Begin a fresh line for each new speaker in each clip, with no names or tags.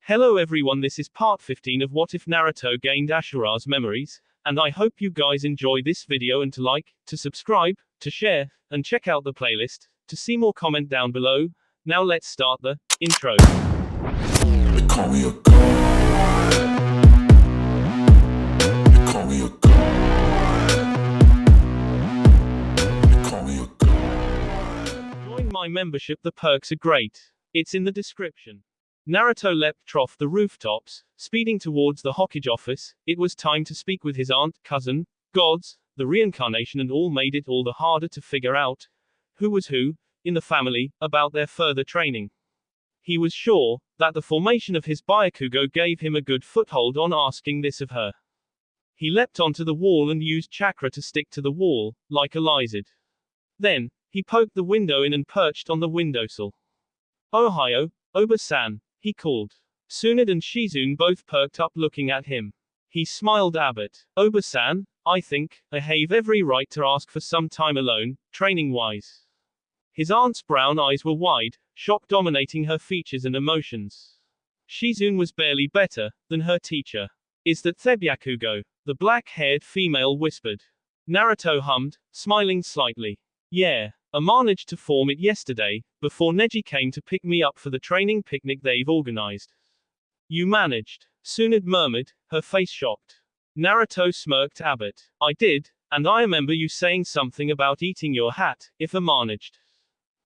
Hello everyone, this is part 15 of What If Naruto Gained Ashura's Memories, and I hope you guys enjoy this video and to like, to subscribe, to share, and check out the playlist, to see more comment down below. Now let's start the intro.
They call me a god. They call me a god. They call me a god.
Join my membership, the perks are great. It's in the description. Naruto leapt off the rooftops, speeding towards the Hokage office. It was time to speak with his aunt, cousin, gods, the reincarnation, and all made it all the harder to figure out who was who in the family about their further training. He was sure that the formation of his Byakugo gave him a good foothold on asking this of her. He leapt onto the wall and used chakra to stick to the wall, like a lizard. Then, he poked the window in and perched on the windowsill. Ohio, Oba-san, he called. Tsunade and Shizune both perked up looking at him. He smiled a bit. Oba-san, I think I have every right to ask for some time alone, training-wise. His aunt's brown eyes were wide, shock dominating her features and emotions. Shizune was barely better than her teacher. Is that Thebyakugo? The black-haired female whispered. Naruto hummed, smiling slightly. Yeah. I managed to form it yesterday, before Neji came to pick me up for the training picnic they've organized. You managed? Tsunade murmured, her face shocked. Naruto smirked a bit. I did, and I remember you saying something about eating your hat, if I managed.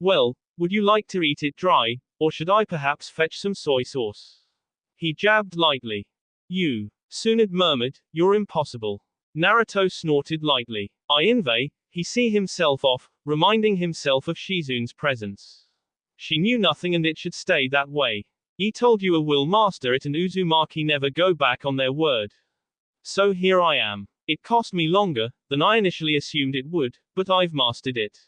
Well, would you like to eat it dry, or should I perhaps fetch some soy sauce? He jabbed lightly. You. Tsunade murmured, you're impossible. Naruto snorted lightly. I envy. He see himself off, reminding himself of Shizune's presence. She knew nothing and it should stay that way. He told you I will master it and Uzumaki never go back on their word. So here I am. It cost me longer than I initially assumed it would, but I've mastered it.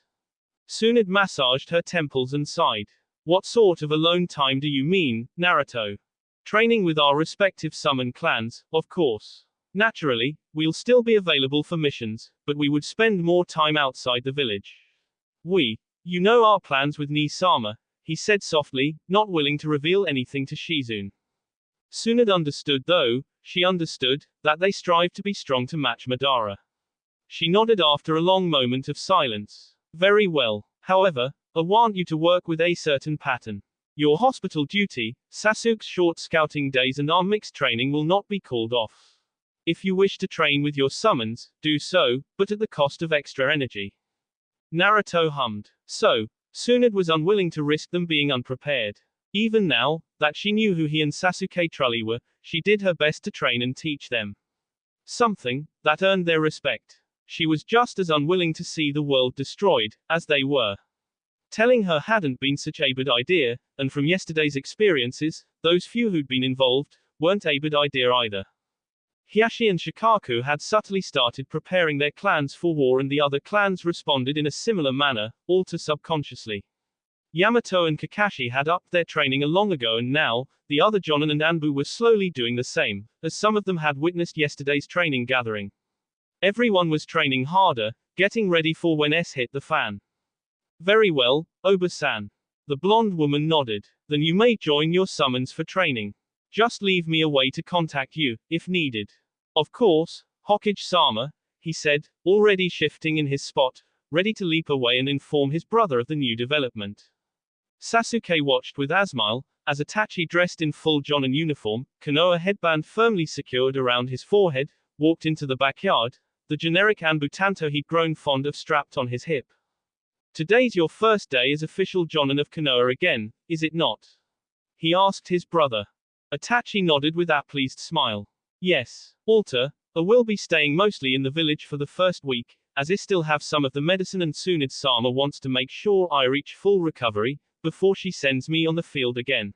Tsunade massaged her temples and sighed. What sort of alone time do you mean, Naruto? Training with our respective summon clans, of course. Naturally, we'll still be available for missions, but we would spend more time outside the village. You know our plans with Ni-sama, he said softly, not willing to reveal anything to Shizune. Tsunade understood though, she understood, that they strive to be strong to match Madara. She nodded after a long moment of silence. Very well. However, I want you to work with a certain pattern. Your hospital duty, Sasuke's short scouting days and our mixed training will not be called off. If you wish to train with your summons, do so, but at the cost of extra energy. Naruto hummed. So, Tsunade was unwilling to risk them being unprepared. Even now, that she knew who he and Sasuke truly were, she did her best to train and teach them. Something that earned their respect. She was just as unwilling to see the world destroyed, as they were. Telling her hadn't been such a bad idea, and from yesterday's experiences, those few who'd been involved, weren't a bad idea either. Hiashi and Shikaku had subtly started preparing their clans for war and the other clans responded in a similar manner, all too subconsciously. Yamato and Kakashi had upped their training long ago and now, the other Jonin and Anbu were slowly doing the same, as some of them had witnessed yesterday's training gathering. Everyone was training harder, getting ready for when S hit the fan. Very well, Oba-san. The blonde woman nodded. Then you may join your summons for training. Just leave me a way to contact you, if needed. Of course, Hokage-sama, he said, already shifting in his spot, ready to leap away and inform his brother of the new development. Sasuke watched with a smile, as Itachi dressed in full Jonin uniform, Konoha headband firmly secured around his forehead, walked into the backyard, the generic Anbu tanto he'd grown fond of strapped on his hip. Today's your first day as official Jonin of Konoha again, is it not? He asked his brother. Itachi nodded with a pleased smile. Yes, Alter, I will be staying mostly in the village for the first week, as I still have some of the medicine and Tsunade-sama wants to make sure I reach full recovery, before she sends me on the field again.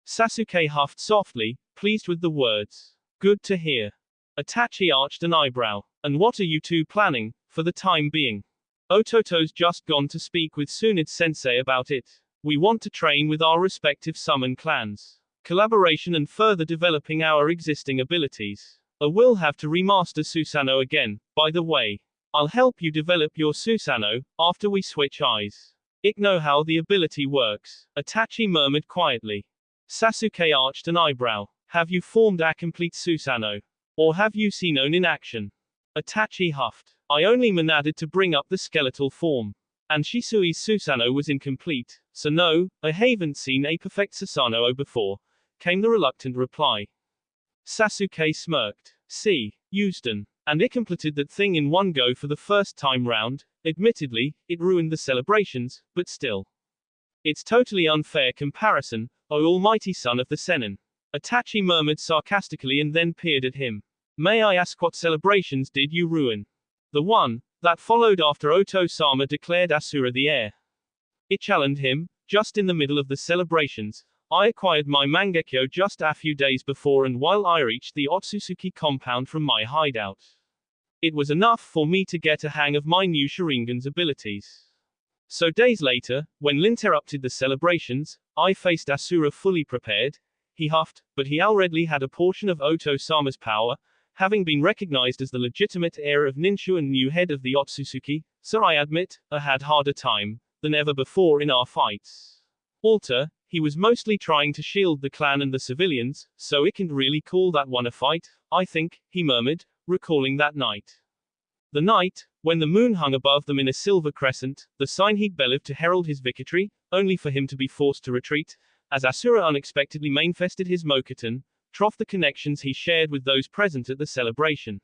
Sasuke huffed softly, pleased with the words. Good to hear. Itachi arched an eyebrow. And what are you two planning, for the time being? Ototo's just gone to speak with Tsunade-sensei about it. We want to train with our respective summon clans. Collaboration and further developing our existing abilities. I will have to remaster Susanoo again, by the way. I'll help you develop your Susanoo, after we switch eyes. I know how the ability works, Itachi murmured quietly. Sasuke arched an eyebrow. Have you formed a complete Susanoo? Or have you seen one in action? Itachi huffed. I only managed to bring up the skeletal form. And Shisui's Susanoo was incomplete, so no, I haven't seen a perfect Susanoo before, came the reluctant reply. Sasuke smirked. See, Houston. And it completed that thing in one go for the first time round. Admittedly, it ruined the celebrations, but still. It's totally unfair comparison, O almighty son of the Sennin. Itachi murmured sarcastically and then peered at him. May I ask what celebrations did you ruin? The one that followed after Oto-sama declared Ashura the heir. It challenged him, just in the middle of the celebrations. I acquired my Mangekyo just a few days before and while I reached the Otsutsuki compound from my hideout. It was enough for me to get a hang of my new Sharingan's abilities. So days later, when interrupted the celebrations, I faced Ashura fully prepared. He huffed, but he already had a portion of Oto-sama's power, having been recognized as the legitimate heir of Ninshu and new head of the Otsutsuki, so I admit, I had harder time than ever before in our fights. Alter, he was mostly trying to shield the clan and the civilians, so it can't really call that one a fight, I think, he murmured, recalling that night. The night, when the moon hung above them in a silver crescent, the sign he'd believed to herald his victory, only for him to be forced to retreat, as Ashura unexpectedly manifested his Mokuton, troughed the connections he shared with those present at the celebration.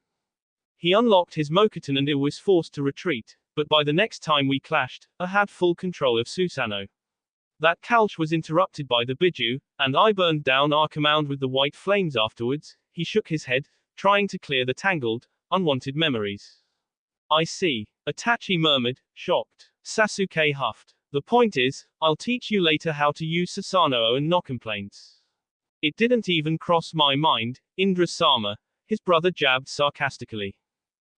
He unlocked his Mokuton and it was forced to retreat, but by the next time we clashed, I had full control of Susanoo. That couch was interrupted by the Biju, and I burned down our command with the white flames afterwards. He shook his head, trying to clear the tangled, unwanted memories. I see. Itachi murmured, shocked. Sasuke huffed. The point is, I'll teach you later how to use Susanoo and no complaints. It didn't even cross my mind, Indra-sama, his brother jabbed sarcastically.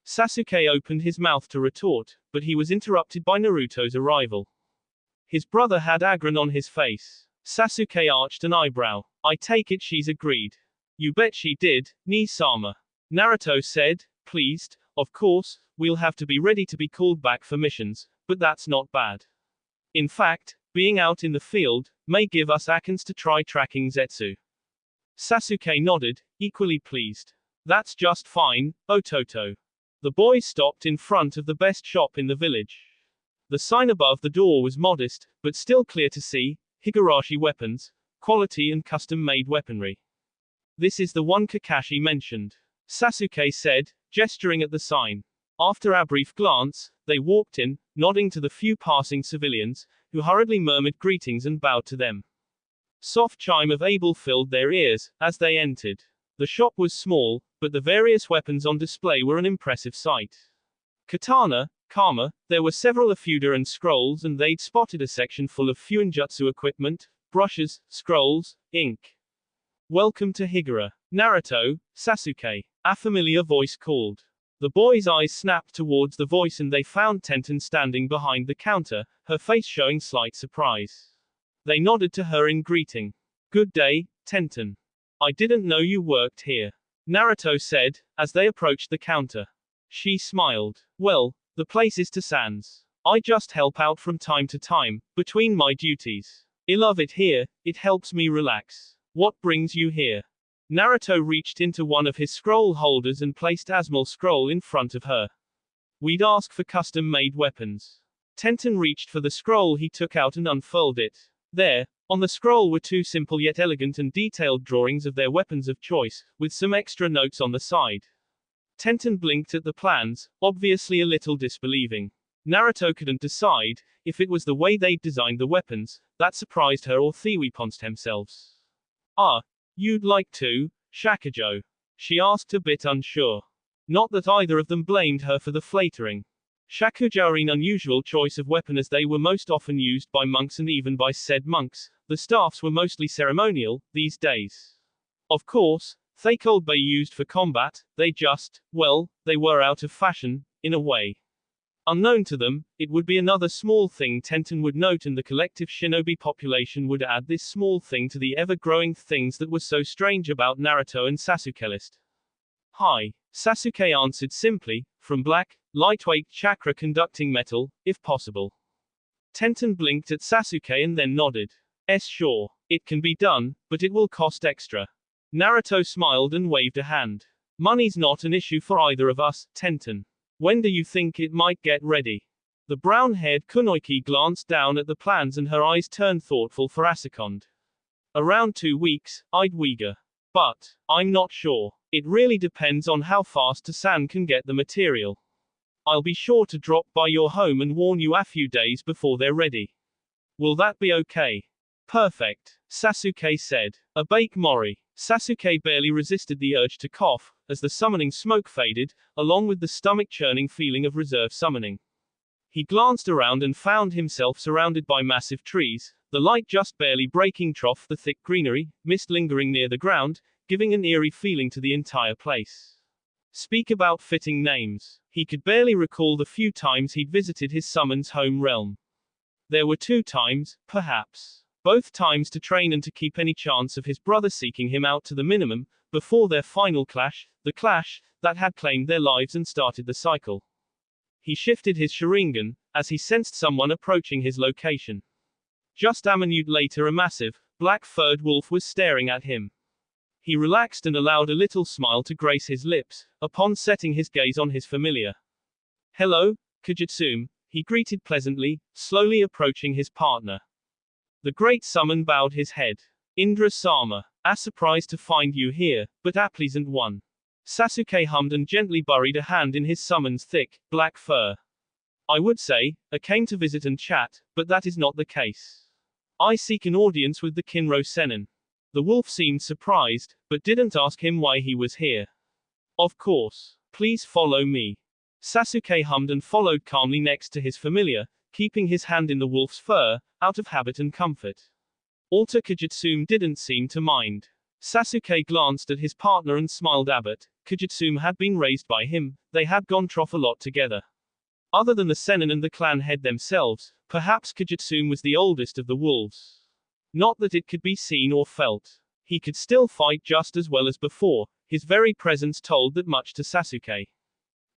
Sasuke opened his mouth to retort, but he was interrupted by Naruto's arrival. His brother had aggron on his face. Sasuke arched an eyebrow. I take it she's agreed. You bet she did, Nii-sama. Naruto said, pleased, of course, we'll have to be ready to be called back for missions, but that's not bad. In fact, being out in the field may give us Akans to try tracking Zetsu. Sasuke nodded, equally pleased. That's just fine, Ototo. The boys stopped in front of the best shop in the village. The sign above the door was modest, but still clear to see, Higurashi weapons, quality and custom-made weaponry. This is the one Kakashi mentioned. Sasuke said, gesturing at the sign. After a brief glance, they walked in, nodding to the few passing civilians, who hurriedly murmured greetings and bowed to them. Soft chime of Abel filled their ears, as they entered. The shop was small, but the various weapons on display were an impressive sight. Katana, Kama, there were several Afuda and scrolls and they'd spotted a section full of Fuinjutsu equipment, brushes, scrolls, ink. Welcome to Higura. Naruto, Sasuke. A familiar voice called. The boys' eyes snapped towards the voice and they found Tenten standing behind the counter, her face showing slight surprise. They nodded to her in greeting. Good day, Tenten. I didn't know you worked here. Naruto said, as they approached the counter. She smiled. Well, the place is to Sans. I just help out from time to time, between my duties. I love it here, it helps me relax. What brings you here? Naruto reached into one of his scroll holders and placed Asmal's scroll in front of her. We'd ask for custom-made weapons. Tenten reached for the scroll he took out and unfurled it. There, on the scroll were two simple yet elegant and detailed drawings of their weapons of choice, with some extra notes on the side. Tenten blinked at the plans, obviously a little disbelieving. Naruto couldn't decide if it was the way they'd designed the weapons that surprised her or the weapons themselves. Ah, you'd like to, Shakujo? She asked a bit unsure. Not that either of them blamed her for the flattering. Shakujo are an unusual choice of weapon as they were most often used by monks and even by said monks. The staffs were mostly ceremonial, these days. Of course, they could be used for combat, they just, well, they were out of fashion, in a way. Unknown to them, it would be another small thing Tenten would note and the collective shinobi population would add this small thing to the ever-growing things that were so strange about Naruto and Sasuke list. Hi. Sasuke answered simply, from black, lightweight chakra-conducting metal, if possible. Tenten blinked at Sasuke and then nodded. Sure. It can be done, but it will cost extra. Naruto smiled and waved a hand. Money's not an issue for either of us, Tenten. When do you think it might get ready? The brown-haired Kunoichi glanced down at the plans and her eyes turned thoughtful for a second. Around 2 weeks, I'd Uyghur. But, I'm not sure. It really depends on how fast Tasan can get the material. I'll be sure to drop by your home and warn you a few days before they're ready. Will that be okay? Perfect, Sasuke said. A bake mori. Sasuke barely resisted the urge to cough, as the summoning smoke faded, along with the stomach-churning feeling of reserve summoning. He glanced around and found himself surrounded by massive trees, the light just barely breaking through the thick greenery, mist lingering near the ground, giving an eerie feeling to the entire place. Speak about fitting names. He could barely recall the few times he'd visited his summon's home realm. There were 2 times, perhaps. Both times to train and to keep any chance of his brother seeking him out to the minimum, before their final clash, the clash that had claimed their lives and started the cycle. He shifted his Sharingan, as he sensed someone approaching his location. Just a minute later a massive, black-furred wolf was staring at him. He relaxed and allowed a little smile to grace his lips, upon setting his gaze on his familiar. Hello, Kajutsume, he greeted pleasantly, slowly approaching his partner. The great summon bowed his head. Indra-sama, surprised to find you here, but a pleasant one. Sasuke hummed and gently buried a hand in his summon's thick, black fur. I would say, I came to visit and chat, but that is not the case. I seek an audience with the Kinro Sennin. The wolf seemed surprised, but didn't ask him why he was here. Of course. Please follow me. Sasuke hummed and followed calmly next to his familiar, keeping his hand in the wolf's fur, out of habit and comfort. Alter Kajutsume didn't seem to mind. Sasuke glanced at his partner and smiled. But Kajutsume had been raised by him, they had gone through a lot together. Other than the Sennin and the clan head themselves, perhaps Kajutsume was the oldest of the wolves. Not that it could be seen or felt. He could still fight just as well as before, his very presence told that much to Sasuke.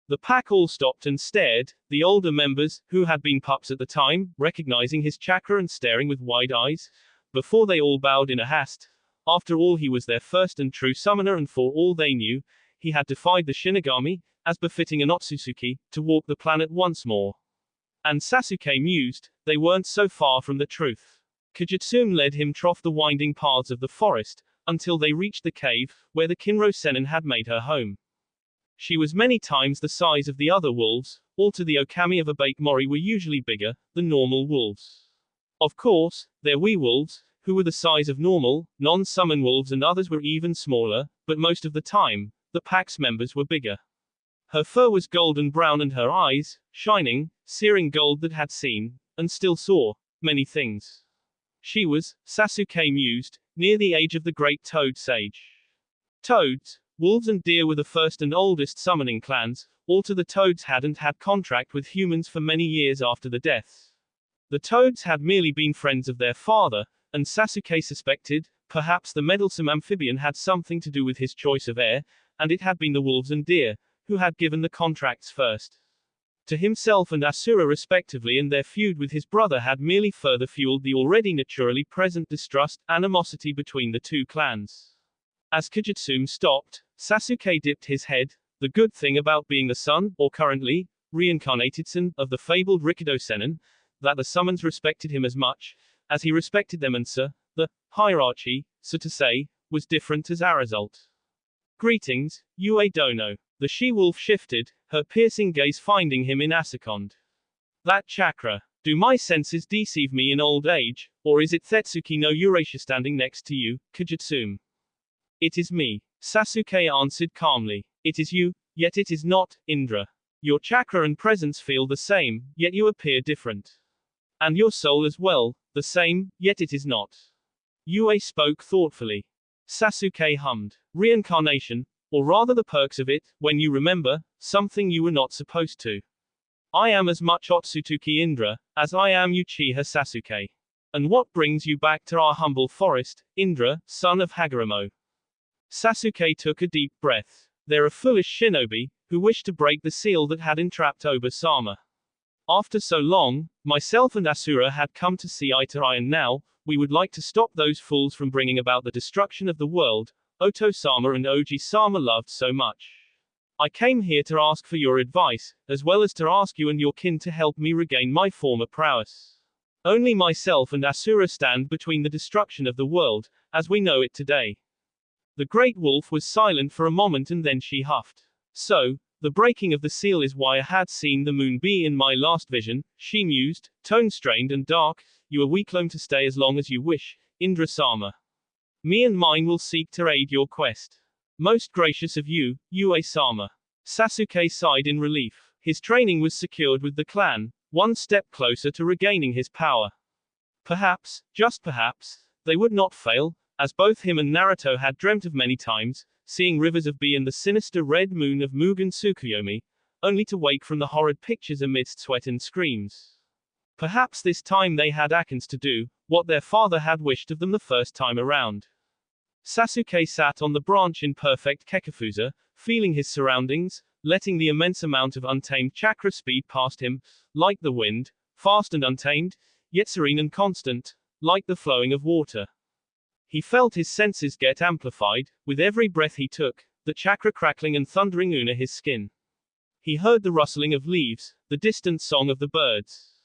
The pack all stopped and stared, the older members, who had been pups at the time, recognizing his chakra and staring with wide eyes, before they all bowed in a haste. After all, he was their first and true summoner, and for all they knew, he had defied the Shinigami, as befitting an Otsutsuki, to walk the planet once more. And Sasuke mused, they weren't so far from the truth. Kajutsume led him through the winding paths of the forest, until they reached the cave, where the Kinro Sennin had made her home. She was many times the size of the other wolves, all to the okami of a bake mori were usually bigger than normal wolves. Of course, there were wolves, who were the size of normal, non-summon wolves, and others were even smaller, but most of the time, the pack's members were bigger. Her fur was golden brown and her eyes, shining, searing gold that had seen, and still saw, many things. She was, Sasuke mused, near the age of the great toad sage. Toads, wolves and deer were the first and oldest summoning clans, although the toads hadn't had contract with humans for many years after the deaths. The toads had merely been friends of their father, and Sasuke suspected, perhaps the meddlesome amphibian had something to do with his choice of heir, and it had been the wolves and deer, who had given the contracts first to himself and Ashura respectively, and their feud with his brother had merely further fueled the already naturally present distrust, animosity between the two clans. As Kajutsume stopped, Sasuke dipped his head. The good thing about being the son, or currently, reincarnated son, of the fabled Rikido Sennin, that the summons respected him as much as he respected them, and the hierarchy, so to say, was different as a result. Greetings, Ue Dono. The she-wolf shifted, her piercing gaze finding him in a second. That chakra. Do my senses deceive me in old age, or is it Tetsuki no Eurasia standing next to you, Kajutsume? It is me. Sasuke answered calmly. It is you, yet it is not, Indra. Your chakra and presence feel the same, yet you appear different. And your soul as well, the same, yet it is not. Ue spoke thoughtfully. Sasuke hummed. Reincarnation, or rather the perks of it, when you remember something you were not supposed to. I am as much Otsutsuki Indra as I am Uchiha Sasuke. And what brings you back to our humble forest, Indra, son of Hagoromo? Sasuke took a deep breath. They're a foolish shinobi, who wished to break the seal that had entrapped Oba-sama. After so long, myself and Ashura had come to see eye to eye, and now, we would like to stop those fools from bringing about the destruction of the world Oto-sama and Oji-sama loved so much. I came here to ask for your advice, as well as to ask you and your kin to help me regain my former prowess. Only myself and Ashura stand between the destruction of the world, as we know it today. The great wolf was silent for a moment and then she huffed. So, the breaking of the seal is why I had seen the moon be in my last vision, she mused, tone strained and dark. You are welcome to stay as long as you wish, Indra-sama. Me and mine will seek to aid your quest. Most gracious of you, Ue-sama. Sasuke sighed in relief. His training was secured with the clan, one step closer to regaining his power. Perhaps, just perhaps, they would not fail, as both him and Naruto had dreamt of many times, seeing rivers of B and the sinister red moon of Mugen Tsukuyomi, only to wake from the horrid pictures amidst sweat and screams. Perhaps this time they had actions to do, what their father had wished of them the first time around. Sasuke sat on the branch in perfect kekafusa, feeling his surroundings, letting the immense amount of untamed chakra speed past him, like the wind, fast and untamed, yet serene and constant, like the flowing of water. He felt his senses get amplified, with every breath he took, the chakra crackling and thundering under his skin. He heard the rustling of leaves, the distant song of the birds.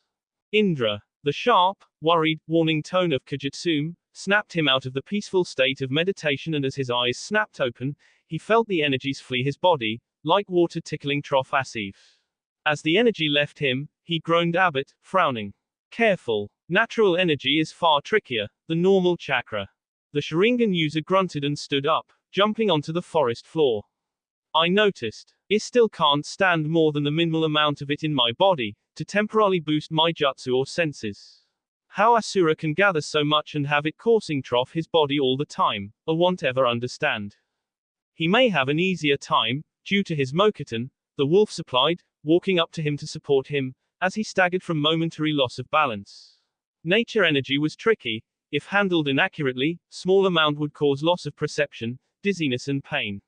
Indra, the sharp, worried, warning tone of Kajutsume, snapped him out of the peaceful state of meditation, and as his eyes snapped open, he felt the energies flee his body, like water tickling trough asif. As the energy left him, he groaned Abbott, frowning. Careful. Natural energy is far trickier, the normal chakra. The Sharingan user grunted and stood up, jumping onto the forest floor. I noticed. I still can't stand more than the minimal amount of it in my body, to temporarily boost my jutsu or senses. How Ashura can gather so much and have it coursing trough his body all the time, I won't ever understand. He may have an easier time, due to his Mokuton, the wolf supplied, walking up to him to support him, as he staggered from momentary loss of balance. Nature energy was tricky. If handled inaccurately, small amount would cause loss of perception, dizziness and pain.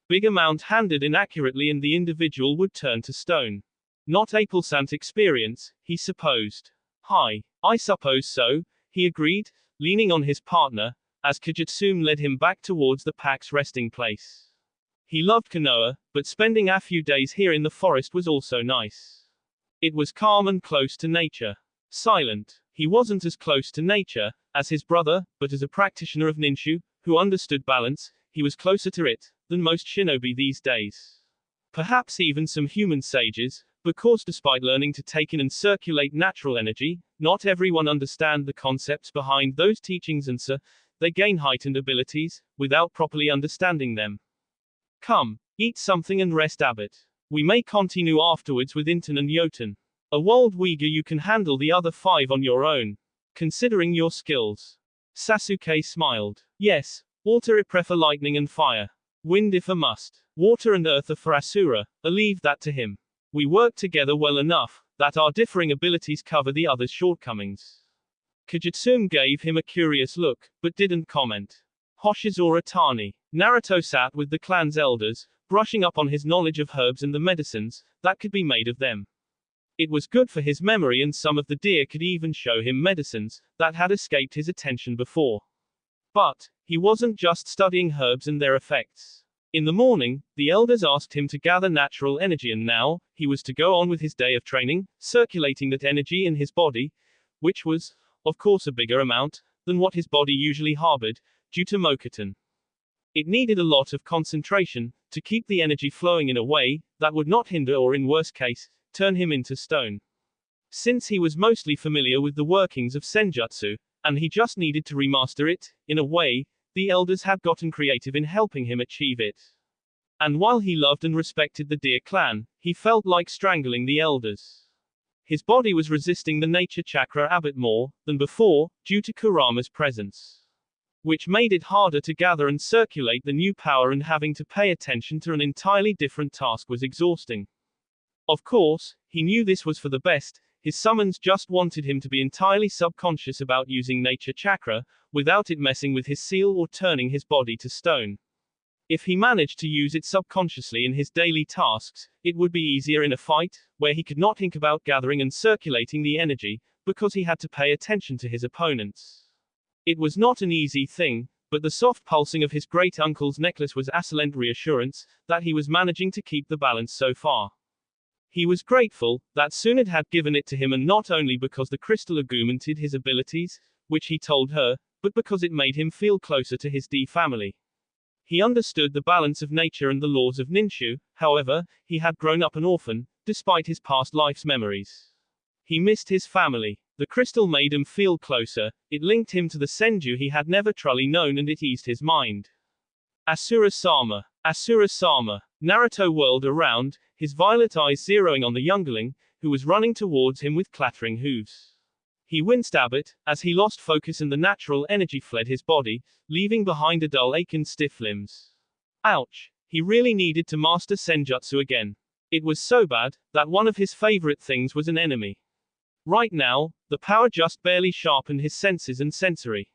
Big amount handled inaccurately and the individual would turn to stone. Not a pleasant experience, he supposed. Hi, I suppose so, he agreed, leaning on his partner, as Kajutsume led him back towards the pack's resting place. He loved Konoha, but spending a few days here in the forest was also nice. It was calm and close to nature. Silent. He wasn't as close to nature as his brother, but as a practitioner of ninju, who understood balance, he was closer to it than most shinobi these days. Perhaps even some human sages, because despite learning to take in and circulate natural energy, not everyone understand the concepts behind those teachings, and so they gain heightened abilities without properly understanding them. Come, eat something and rest Abbott. We may continue afterwards with Inton and Yoten. A wild Uyghur, you can handle the other 5 on your own. Considering your skills. Sasuke smiled. Yes, water I prefer lightning and fire. Wind if a must. Water and earth are for Ashura, I leave that to him. We work together well enough, that our differing abilities cover the other's shortcomings. Kajutsume gave him a curious look, but didn't comment. Hoshizora Tani. Naruto sat with the clan's elders, brushing up on his knowledge of herbs and the medicines that could be made of them. It was good for his memory, and some of the deer could even show him medicines that had escaped his attention before. But he wasn't just studying herbs and their effects. In the morning, the elders asked him to gather natural energy, and now he was to go on with his day of training, circulating that energy in his body, which was, of course, a bigger amount than what his body usually harbored, due to Mokuton. It needed a lot of concentration to keep the energy flowing in a way that would not hinder or, in worst case, turn him into stone. Since he was mostly familiar with the workings of senjutsu, and he just needed to remaster it, in a way, the elders had gotten creative in helping him achieve it. And while he loved and respected the deer clan, he felt like strangling the elders. His body was resisting the nature chakra a bit more than before, due to Kurama's presence. Which made it harder to gather and circulate the new power, and having to pay attention to an entirely different task was exhausting. Of course, he knew this was for the best. His summons just wanted him to be entirely subconscious about using nature chakra, without it messing with his seal or turning his body to stone. If he managed to use it subconsciously in his daily tasks, it would be easier in a fight, where he could not think about gathering and circulating the energy, because he had to pay attention to his opponents. It was not an easy thing, but the soft pulsing of his great uncle's necklace was excellent reassurance that he was managing to keep the balance so far. He was grateful that Sunad had given it to him, and not only because the crystal augmented his abilities, which he told her, but because it made him feel closer to his D family. He understood the balance of nature and the laws of Ninshu, however, he had grown up an orphan, despite his past life's memories. He missed his family. The crystal made him feel closer, it linked him to the Senju he had never truly known, and it eased his mind. Asura-sama. Asura-sama. Naruto whirled around, his violet eyes zeroing on the youngling, who was running towards him with clattering hooves. He winced a bit, as he lost focus and the natural energy fled his body, leaving behind a dull ache and stiff limbs. Ouch. He really needed to master Senjutsu again. It was so bad, that one of his favorite things was an enemy. Right now, the power just barely sharpened his senses and sensory.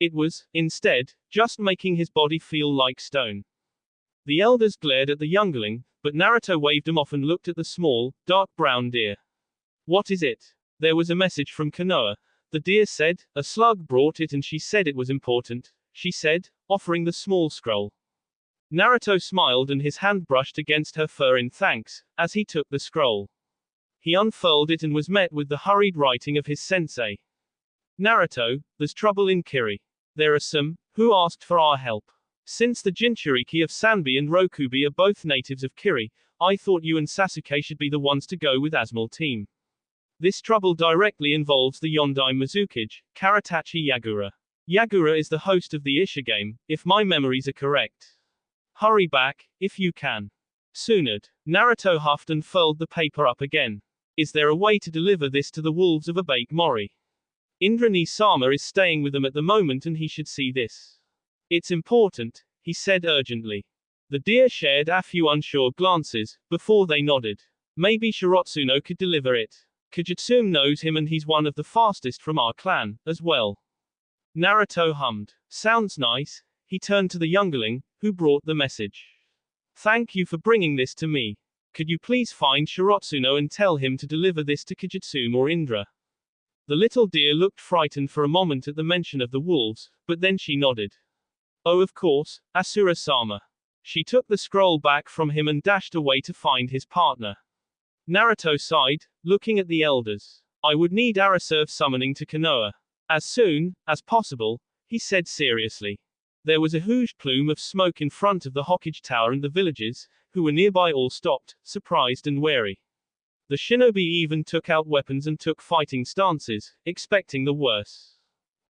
It was, instead, just making his body feel like stone. The elders glared at the youngling, but Naruto waved them off and looked at the small, dark brown deer. What is it? There was a message from Konoha. The deer said, a slug brought it and she said it was important, she said, offering the small scroll. Naruto smiled and his hand brushed against her fur in thanks, as he took the scroll. He unfurled it and was met with the hurried writing of his sensei. Naruto, there's trouble in Kiri. There are some, who asked for our help. Since the Jinchuriki of Sanbi and Rokubi are both natives of Kiri, I thought you and Sasuke should be the ones to go with Asmal team. This trouble directly involves the Yondai mizukage, Karatachi Yagura. Yagura is the host of the Isha game, if my memories are correct. Hurry back, if you can. Sunad. Naruto huffed and furled the paper up again. Is there a way to deliver this to the wolves of Abake Mori? Indrani-sama is staying with them at the moment and he should see this. It's important, he said urgently. The deer shared a few unsure glances, before they nodded. Maybe Shirotsuno could deliver it. Kagetsume knows him and he's one of the fastest from our clan, as well. Naruto hummed. Sounds nice. He turned to the youngling, who brought the message. Thank you for bringing this to me. Could you please find Shirotsuno and tell him to deliver this to Kagetsume or Indra? The little deer looked frightened for a moment at the mention of the wolves, but then she nodded. Oh, of course, Asura-sama. She took the scroll back from him and dashed away to find his partner. Naruto sighed, looking at the elders. I would need Araserve summoning to Konoha. As soon as possible, he said seriously. There was a huge plume of smoke in front of the Hokage Tower, and the villagers, who were nearby, all stopped, surprised and wary. The shinobi even took out weapons and took fighting stances, expecting the worst.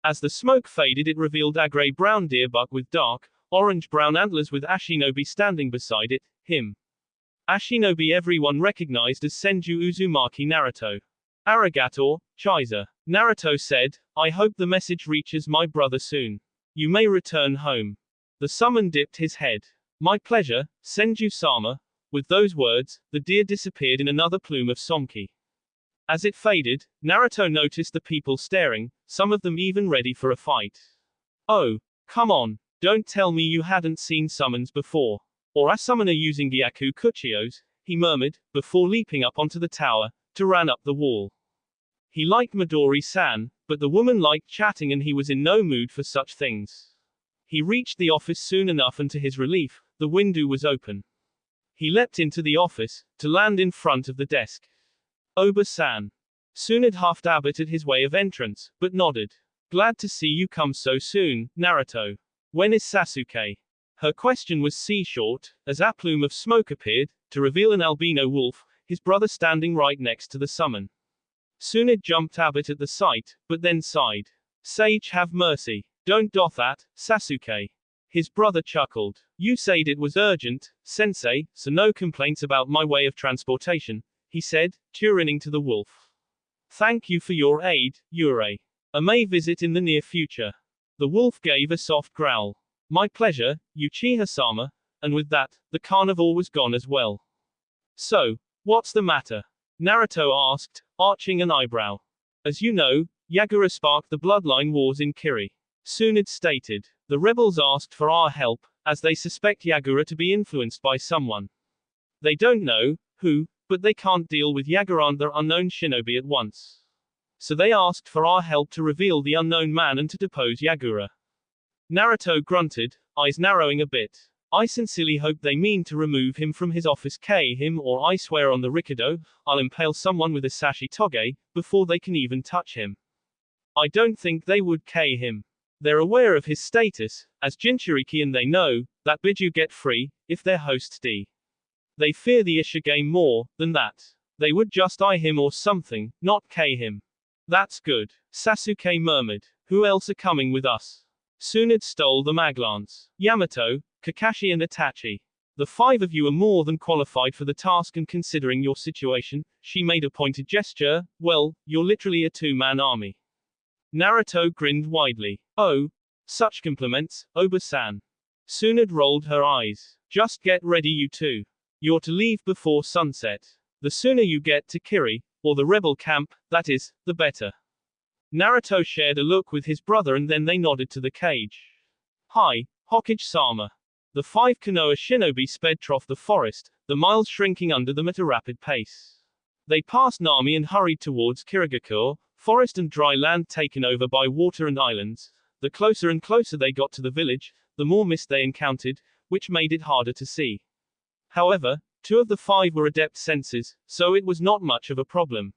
As the smoke faded, it revealed a gray-brown deer buck with dark, orange-brown antlers, with Ashinobi standing beside it, him. Ashinobi everyone recognized as Senju Uzumaki Naruto. Arigato, Chaiza. Naruto said, I hope the message reaches my brother soon. You may return home. The summon dipped his head. My pleasure, Senju-sama. With those words, the deer disappeared in another plume of somki. As it faded, Naruto noticed the people staring, some of them even ready for a fight. Oh, come on, don't tell me you hadn't seen summons before. Or a summoner using Gyaku Kuchiyos, he murmured, before leaping up onto the tower, to run up the wall. He liked Midori-san, but the woman liked chatting and he was in no mood for such things. He reached the office soon enough and to his relief, the window was open. He leapt into the office, to land in front of the desk. Oba-san. Sunad huffed a bit at his way of entrance, but nodded. Glad to see you come so soon, Naruto. When is Sasuke? Her question was short, as a plume of smoke appeared, to reveal an albino wolf, his brother standing right next to the summon. Sunad jumped a bit at the sight, but then sighed. Sage have mercy. Don't do that, Sasuke. His brother chuckled. You said it was urgent, sensei, so no complaints about my way of transportation, he said, turning to the wolf. Thank you for your aid, Yurei. I may visit in the near future. The wolf gave a soft growl. My pleasure, Uchiha-sama, and with that, the carnivore was gone as well. So, what's the matter? Naruto asked, arching an eyebrow. As you know, Yagura sparked the bloodline wars in Kiri. Sunad stated. The rebels asked for our help, as they suspect Yagura to be influenced by someone. They don't know who, but they can't deal with Yagura and the unknown shinobi at once. So they asked for our help to reveal the unknown man and to depose Yagura. Naruto grunted, eyes narrowing a bit. I sincerely hope they mean to remove him from his office, him, or I swear on the Rikado, I'll impale someone with a sashi toge, before they can even touch him. I don't think they would him. They're aware of his status, as Jinchuriki, and they know that Biju get free, if their hosts D. They fear the Ishigame more than that. They would just eye him or something, not him. That's good, Sasuke murmured. Who else are coming with us? Tsunade stole the Maglance. Yamato, Kakashi and Itachi. The 5 of you are more than qualified for the task, and considering your situation, she made a pointed gesture, well, you're literally a 2-man army. Naruto grinned widely. Oh, such compliments, Oba-san. Tsunade rolled her eyes. Just get ready, you two. You're to leave before sunset. The sooner you get to Kiri, or the rebel camp, that is, the better. Naruto shared a look with his brother and then they nodded to the cage. Hi, Hokage-sama. The 5 Konoha shinobi sped through the forest, the miles shrinking under them at a rapid pace. They passed Nami and hurried towards Kirigakure, forest and dry land taken over by water and islands. The closer and closer they got to the village, the more mist they encountered, which made it harder to see. However, 2 of the 5 were adept senses, so it was not much of a problem.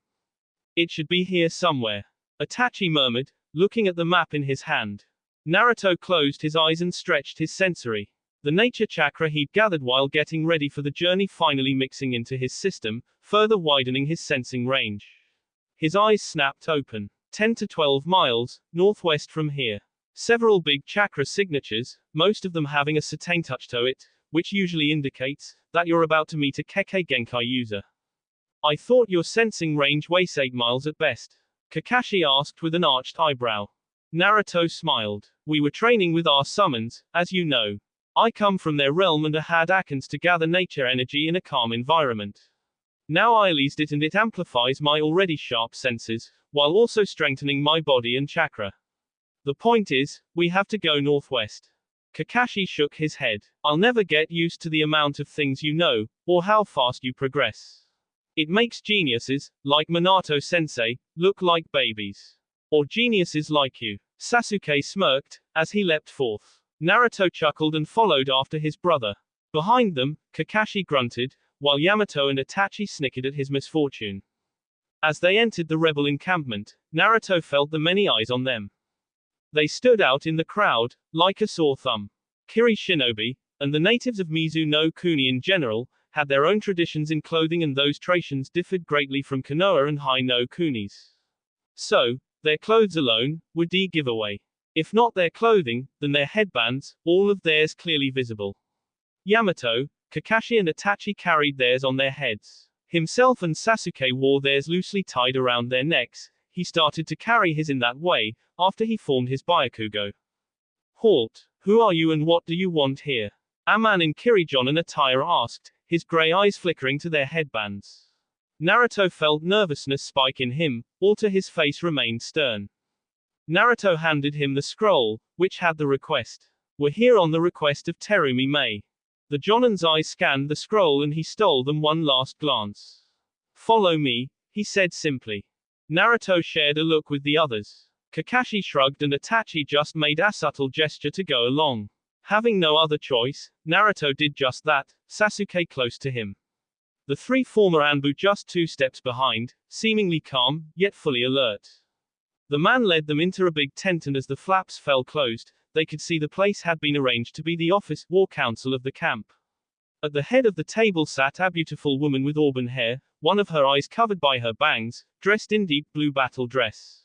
It should be here somewhere. Itachi murmured, looking at the map in his hand. Naruto closed his eyes and stretched his sensory. The nature chakra he'd gathered while getting ready for the journey finally mixing into his system, further widening his sensing range. His eyes snapped open. 10 to 12 miles, northwest from here. Several big chakra signatures, most of them having a certain touch to it, which usually indicates that you're about to meet a Kekkei Genkai user. I thought your sensing range was 8 miles at best. Kakashi asked with an arched eyebrow. Naruto smiled. We were training with our summons, as you know. I come from their realm and had Akans to gather nature energy in a calm environment. Now I released it and it amplifies my already sharp senses, while also strengthening my body and chakra. The point is, we have to go northwest. Kakashi shook his head. I'll never get used to the amount of things you know, or how fast you progress. It makes geniuses, like Minato-sensei, look like babies. Or geniuses like you. Sasuke smirked, as he leapt forth. Naruto chuckled and followed after his brother. Behind them, Kakashi grunted, while Yamato and Itachi snickered at his misfortune. As they entered the rebel encampment, Naruto felt the many eyes on them. They stood out in the crowd, like a sore thumb. Kiri shinobi, and the natives of Mizu no Kuni in general, had their own traditions in clothing, and those traditions differed greatly from Konoha and Hai no Kunis. So, their clothes alone were the giveaway. If not their clothing, then their headbands, all of theirs clearly visible. Yamato, Kakashi and Itachi carried theirs on their heads. Himself and Sasuke wore theirs loosely tied around their necks. He started to carry his in that way, after he formed his Byakugo. Halt! Who are you and what do you want here? A man in Kirijonan attire asked, his grey eyes flickering to their headbands. Naruto felt nervousness spike in him, although his face remained stern. Naruto handed him the scroll, which had the request. We're here on the request of Terumi Mei. The Jonan's eyes scanned the scroll and he stole them one last glance. Follow me, he said simply. Naruto shared a look with the others. Kakashi shrugged and Itachi just made a subtle gesture to go along. Having no other choice, Naruto did just that, Sasuke close to him. The 3 former Anbu just 2 steps behind, seemingly calm, yet fully alert. The man led them into a big tent and as the flaps fell closed, they could see the place had been arranged to be the office, war council of the camp. At the head of the table sat a beautiful woman with auburn hair, one of her eyes covered by her bangs, dressed in deep blue battle dress.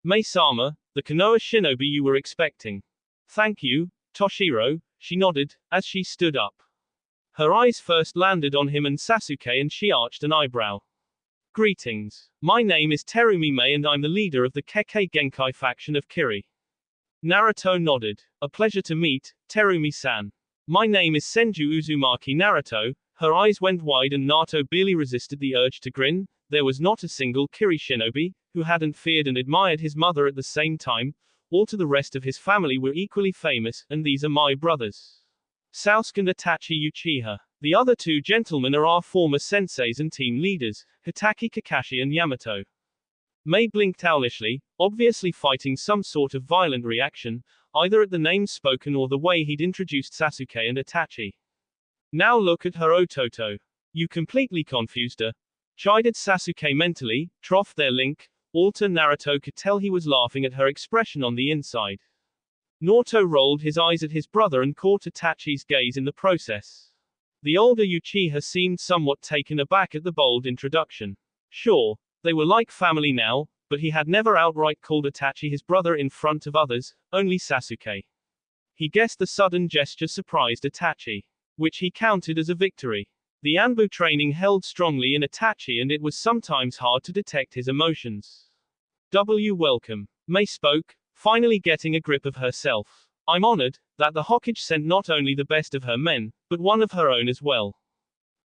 Mei-sama, the Konoha shinobi you were expecting. Thank you, Toshiro, she nodded, as she stood up. Her eyes first landed on him and Sasuke and she arched an eyebrow. Greetings. My name is Terumi Mei and I'm the leader of the Kekkei Genkai faction of Kiri. Naruto nodded. A pleasure to meet, Terumi-san. My name is Senju Uzumaki Naruto. Her eyes went wide and Naruto barely resisted the urge to grin. There was not a single Kiri shinobi who hadn't feared and admired his mother at the same time, all to the rest of his family were equally famous, and these are my brothers. Sasuke and Itachi Uchiha. The other two gentlemen are our former senseis and team leaders, Hitaki Kakashi and Yamato. Mei blinked owlishly, obviously fighting some sort of violent reaction, either at the names spoken or the way he'd introduced Sasuke and Itachi. Now look at her Ototo. You completely confused her. Chided Sasuke mentally, trough their link. Alter Naruto could tell he was laughing at her expression on the inside. Naruto rolled his eyes at his brother and caught Itachi's gaze in the process. The older Uchiha seemed somewhat taken aback at the bold introduction. Sure, they were like family now, but he had never outright called Itachi his brother in front of others, only Sasuke. He guessed the sudden gesture surprised Itachi, which he counted as a victory. The Anbu training held strongly in Itachi and it was sometimes hard to detect his emotions. Welcome. Mei spoke, finally getting a grip of herself. I'm honored that the Hokage sent not only the best of her men, but one of her own as well.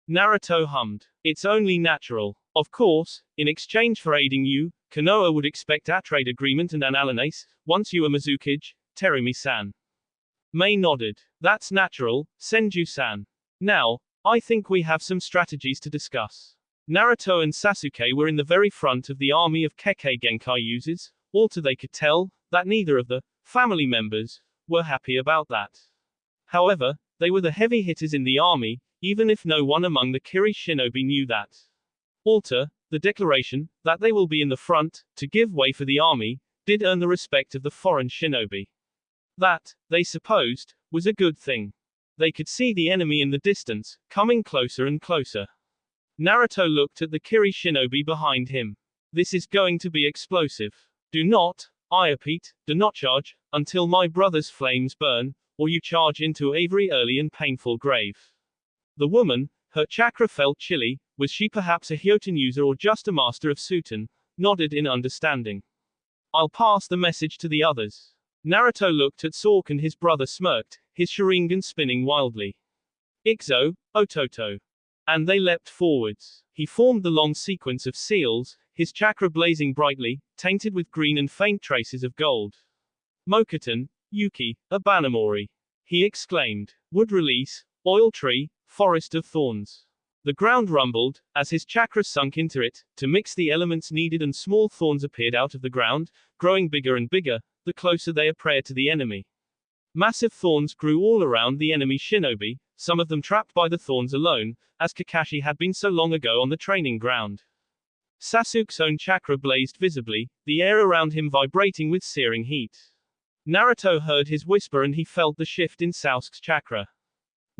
Naruto hummed. It's only natural. Of course, in exchange for aiding you, Konoha would expect a trade agreement and an alliance, once you are mizukage, Terumi-san. Mei nodded. That's natural, Senju-san. Now, I think we have some strategies to discuss. Naruto and Sasuke were in the very front of the army of Kekkei Genkai users, although they could tell that neither of the family members were happy about that. However, they were the heavy hitters in the army, even if no one among the Kiri shinobi knew that. Alter, the declaration that they will be in the front to give way for the army did earn the respect of the foreign shinobi. That, they supposed, was a good thing. They could see the enemy in the distance, coming closer and closer. Naruto looked at the Kiri shinobi behind him. This is going to be explosive. Do not, I repeat, do not charge, until my brother's flames burn, or you charge into a very early and painful grave. The woman, her chakra felt chilly, was she perhaps a Hyoten user or just a master of Suten, nodded in understanding. I'll pass the message to the others. Naruto looked at Sasuke and his brother smirked, his Sharingan spinning wildly. Ixo, Ototo. And they leapt forwards. He formed the long sequence of seals, his chakra blazing brightly, tainted with green and faint traces of gold. Mokuton, Yuki, Abanamori. He exclaimed. Wood release, oil tree, forest of thorns. The ground rumbled, as his chakra sunk into it, to mix the elements needed and small thorns appeared out of the ground, growing bigger and bigger, the closer they appeared to the enemy. Massive thorns grew all around the enemy shinobi, some of them trapped by the thorns alone, as Kakashi had been so long ago on the training ground. Sasuke's own chakra blazed visibly, the air around him vibrating with searing heat. Naruto heard his whisper and he felt the shift in Sasuke's chakra.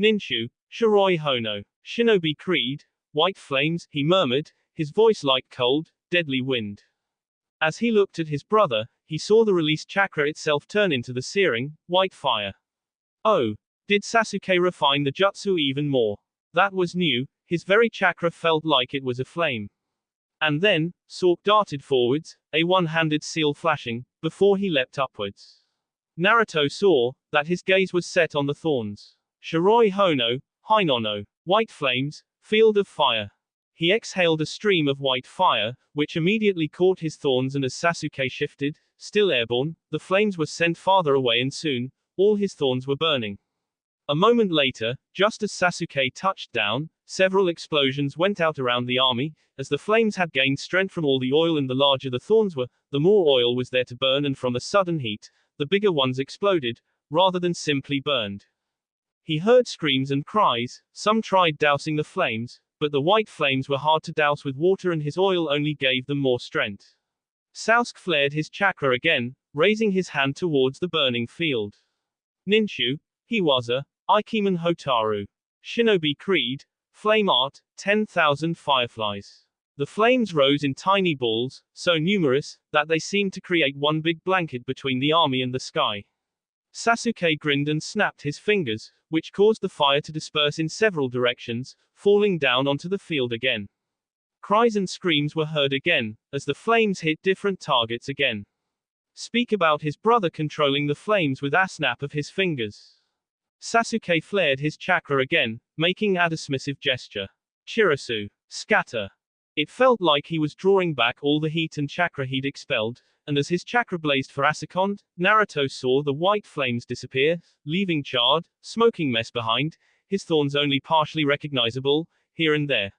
Ninshu, Shiroi Hono. Shinobi Creed, white flames, he murmured, his voice like cold, deadly wind. As he looked at his brother, he saw the released chakra itself turn into the searing, white fire. Oh, did Sasuke refine the jutsu even more? That was new, his very chakra felt like it was aflame. And then, Sasuke darted forwards, a one-handed seal flashing, before he leapt upwards. Naruto saw that his gaze was set on the thorns. Shiroi Hono, Hainono. White flames, field of fire. He exhaled a stream of white fire, which immediately caught his thorns and as Sasuke shifted, still airborne, the flames were sent farther away and soon, all his thorns were burning. A moment later, just as Sasuke touched down, several explosions went out around the army, as the flames had gained strength from all the oil and the larger the thorns were, the more oil was there to burn and from the sudden heat, the bigger ones exploded, rather than simply burned. He heard screams and cries, some tried dousing the flames, but the white flames were hard to douse with water and his oil only gave them more strength. Sasuke flared his chakra again, raising his hand towards the burning field. Ninshu, Hiwaza, Ikemen Hotaru. Shinobi Creed, Flame Art, 10,000 fireflies. The flames rose in tiny balls, so numerous, that they seemed to create one big blanket between the army and the sky. Sasuke grinned and snapped his fingers, which caused the fire to disperse in several directions, falling down onto the field again. Cries and screams were heard again, as the flames hit different targets again. Speak about his brother controlling the flames with a snap of his fingers. Sasuke flared his chakra again, making a dismissive gesture. Chirasu. Scatter. It felt like he was drawing back all the heat and chakra he'd expelled, and as his chakra blazed for a second, Naruto saw the white flames disappear, leaving charred, smoking mess behind, his thorns only partially recognizable, here and there.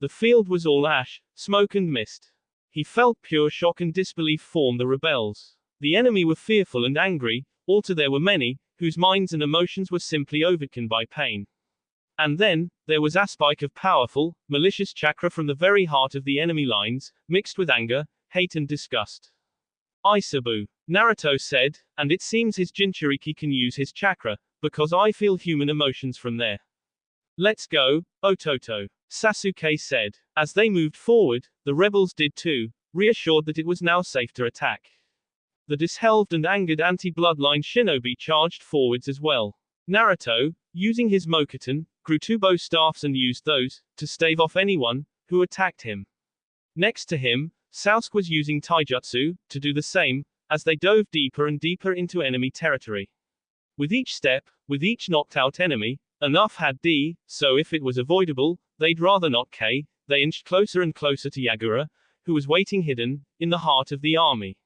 The field was all ash, smoke and mist. He felt pure shock and disbelief form the rebels. The enemy were fearful and angry, also there were many, whose minds and emotions were simply overcome by pain. And then, there was a spike of powerful, malicious chakra from the very heart of the enemy lines, mixed with anger, hate and disgust. Isabu, Naruto said, and it seems his Jinchuriki can use his chakra, because I feel human emotions from there. Let's go, Ototo, Sasuke said. As they moved forward, the rebels did too, reassured that it was now safe to attack. The disheveled and angered anti-bloodline shinobi charged forwards as well. Naruto, using his mokuton, grew 2 bow staffs and used those, to stave off anyone, who attacked him. Next to him, Sasuke was using taijutsu, to do the same, as they dove deeper and deeper into enemy territory. With each step, with each knocked out enemy, enough had D, so if it was avoidable, they'd rather not K, they inched closer and closer to Yagura, who was waiting hidden, in the heart of the army.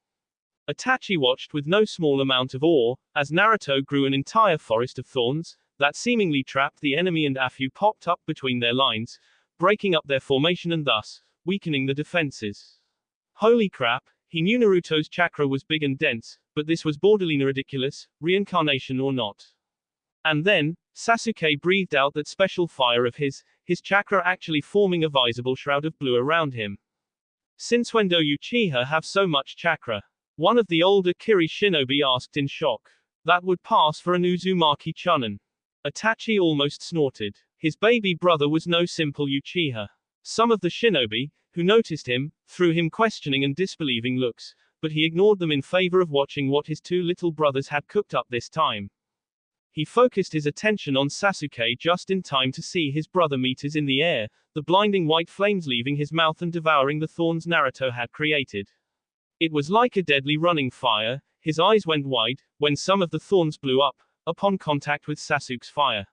Itachi watched with no small amount of awe, as Naruto grew an entire forest of thorns, that seemingly trapped the enemy and Afu popped up between their lines, breaking up their formation and thus, weakening the defenses. Holy crap, he knew Naruto's chakra was big and dense, but this was borderline ridiculous, reincarnation or not. And then, Sasuke breathed out that special fire of his chakra actually forming a visible shroud of blue around him. Since when do Uchiha have so much chakra? One of the older Kiri shinobi asked in shock. That would pass for an Uzumaki Chunin. Itachi almost snorted. His baby brother was no simple Uchiha. Some of the shinobi, who noticed him, threw him questioning and disbelieving looks, but he ignored them in favor of watching what his 2 little brothers had cooked up this time. He focused his attention on Sasuke just in time to see his brother meters in the air, the blinding white flames leaving his mouth and devouring the thorns Naruto had created. It was like a deadly running fire, his eyes went wide, when some of the thorns blew up, upon contact with Sasuke's fire.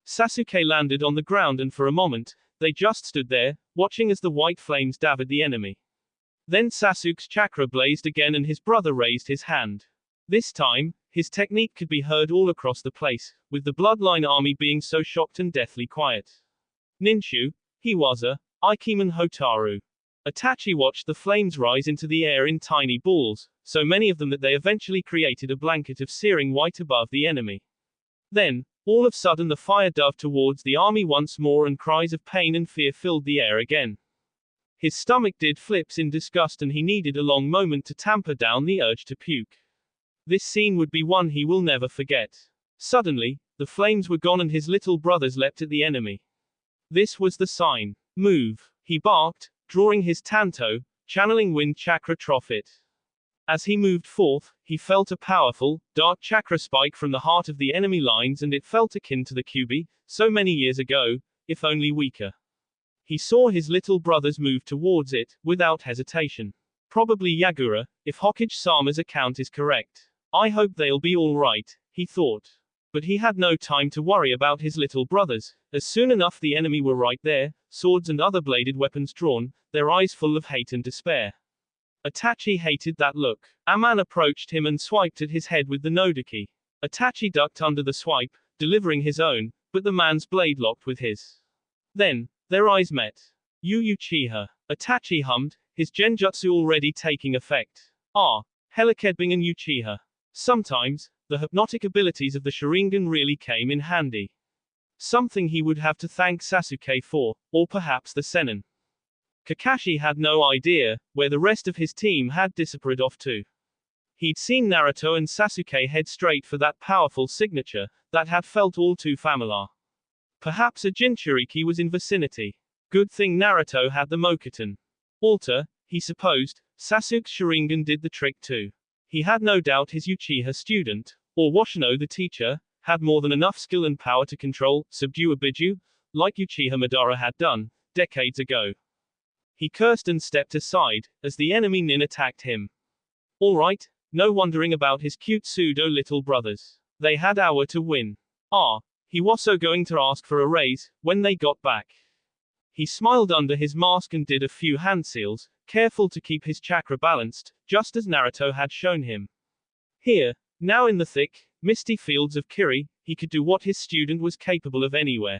Sasuke landed on the ground and for a moment, they just stood there, watching as the white flames devoured the enemy. Then Sasuke's chakra blazed again and his brother raised his hand. This time, his technique could be heard all across the place, with the bloodline army being so shocked and deathly quiet. Ninshu, Hiwaza, Ikemen Hotaru. Itachi watched the flames rise into the air in tiny balls, so many of them that they eventually created a blanket of searing white above the enemy. Then, all of a sudden the fire dove towards the army once more and cries of pain and fear filled the air again. His stomach did flips in disgust and he needed a long moment to tamper down the urge to puke. This scene would be one he will never forget. Suddenly, the flames were gone and his little brothers leapt at the enemy. This was the sign. Move, he barked, drawing his tanto, channeling wind chakra troph it. As he moved forth, he felt a powerful, dark chakra spike from the heart of the enemy lines and it felt akin to the Kyuubi, so many years ago, if only weaker. He saw his little brothers move towards it, without hesitation. Probably Yagura, if Hokage-sama's account is correct. I hope they'll be alright, he thought. But he had no time to worry about his little brothers, as soon enough the enemy were right there, swords and other bladed weapons drawn, their eyes full of hate and despair. Itachi hated that look. A man approached him and swiped at his head with the Nodaki. Itachi ducked under the swipe, delivering his own, but the man's blade locked with his. Then, their eyes met. Uchiha. Itachi hummed, his genjutsu already taking effect. Helikedbing and Uchiha. Sometimes, the hypnotic abilities of the Sharingan really came in handy. Something he would have to thank Sasuke for, or perhaps the Sennin. Kakashi had no idea where the rest of his team had disappeared off to. He'd seen Naruto and Sasuke head straight for that powerful signature, that had felt all too familiar. Perhaps a Jinchuriki was in vicinity. Good thing Naruto had the Mokuton. Alter, he supposed, Sasuke's Sharingan did the trick too. He had no doubt his Uchiha student, or Washino the teacher, had more than enough skill and power to control, subdue a Biju, like Uchiha Madara had done, decades ago. He cursed and stepped aside, as the enemy Nin attacked him. Alright, no wondering about his cute pseudo little brothers. They had hour to win. He was so going to ask for a raise, when they got back. He smiled under his mask and did a few hand seals, careful to keep his chakra balanced, just as Naruto had shown him. Here, now in the thick, misty fields of Kiri, he could do what his student was capable of anywhere.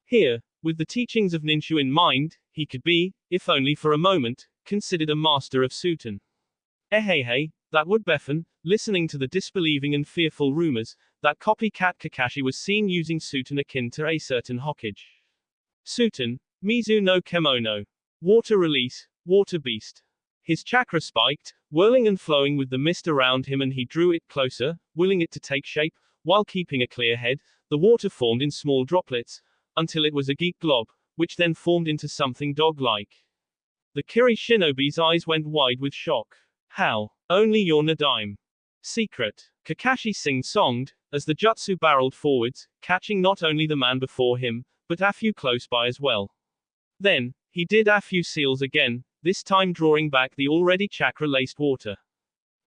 Here, with the teachings of Ninshu in mind, he could be, if only for a moment, considered a master of Suten. Hey, that would Beffen, listening to the disbelieving and fearful rumors, that copycat Kakashi was seen using Suten akin to a certain Hokage. Suten, Mizu no Kemono. Water release, water beast. His chakra spiked, whirling and flowing with the mist around him, and he drew it closer, willing it to take shape, while keeping a clear head. The water formed in small droplets, until it was a geek glob, which then formed into something dog-like. The Kiri shinobi's eyes went wide with shock. How? Only your Nadaime. Secret. Kakashi sing-songed, as the jutsu barreled forwards, catching not only the man before him, but a few close by as well. Then, he did a few seals again, this time drawing back the already chakra-laced water.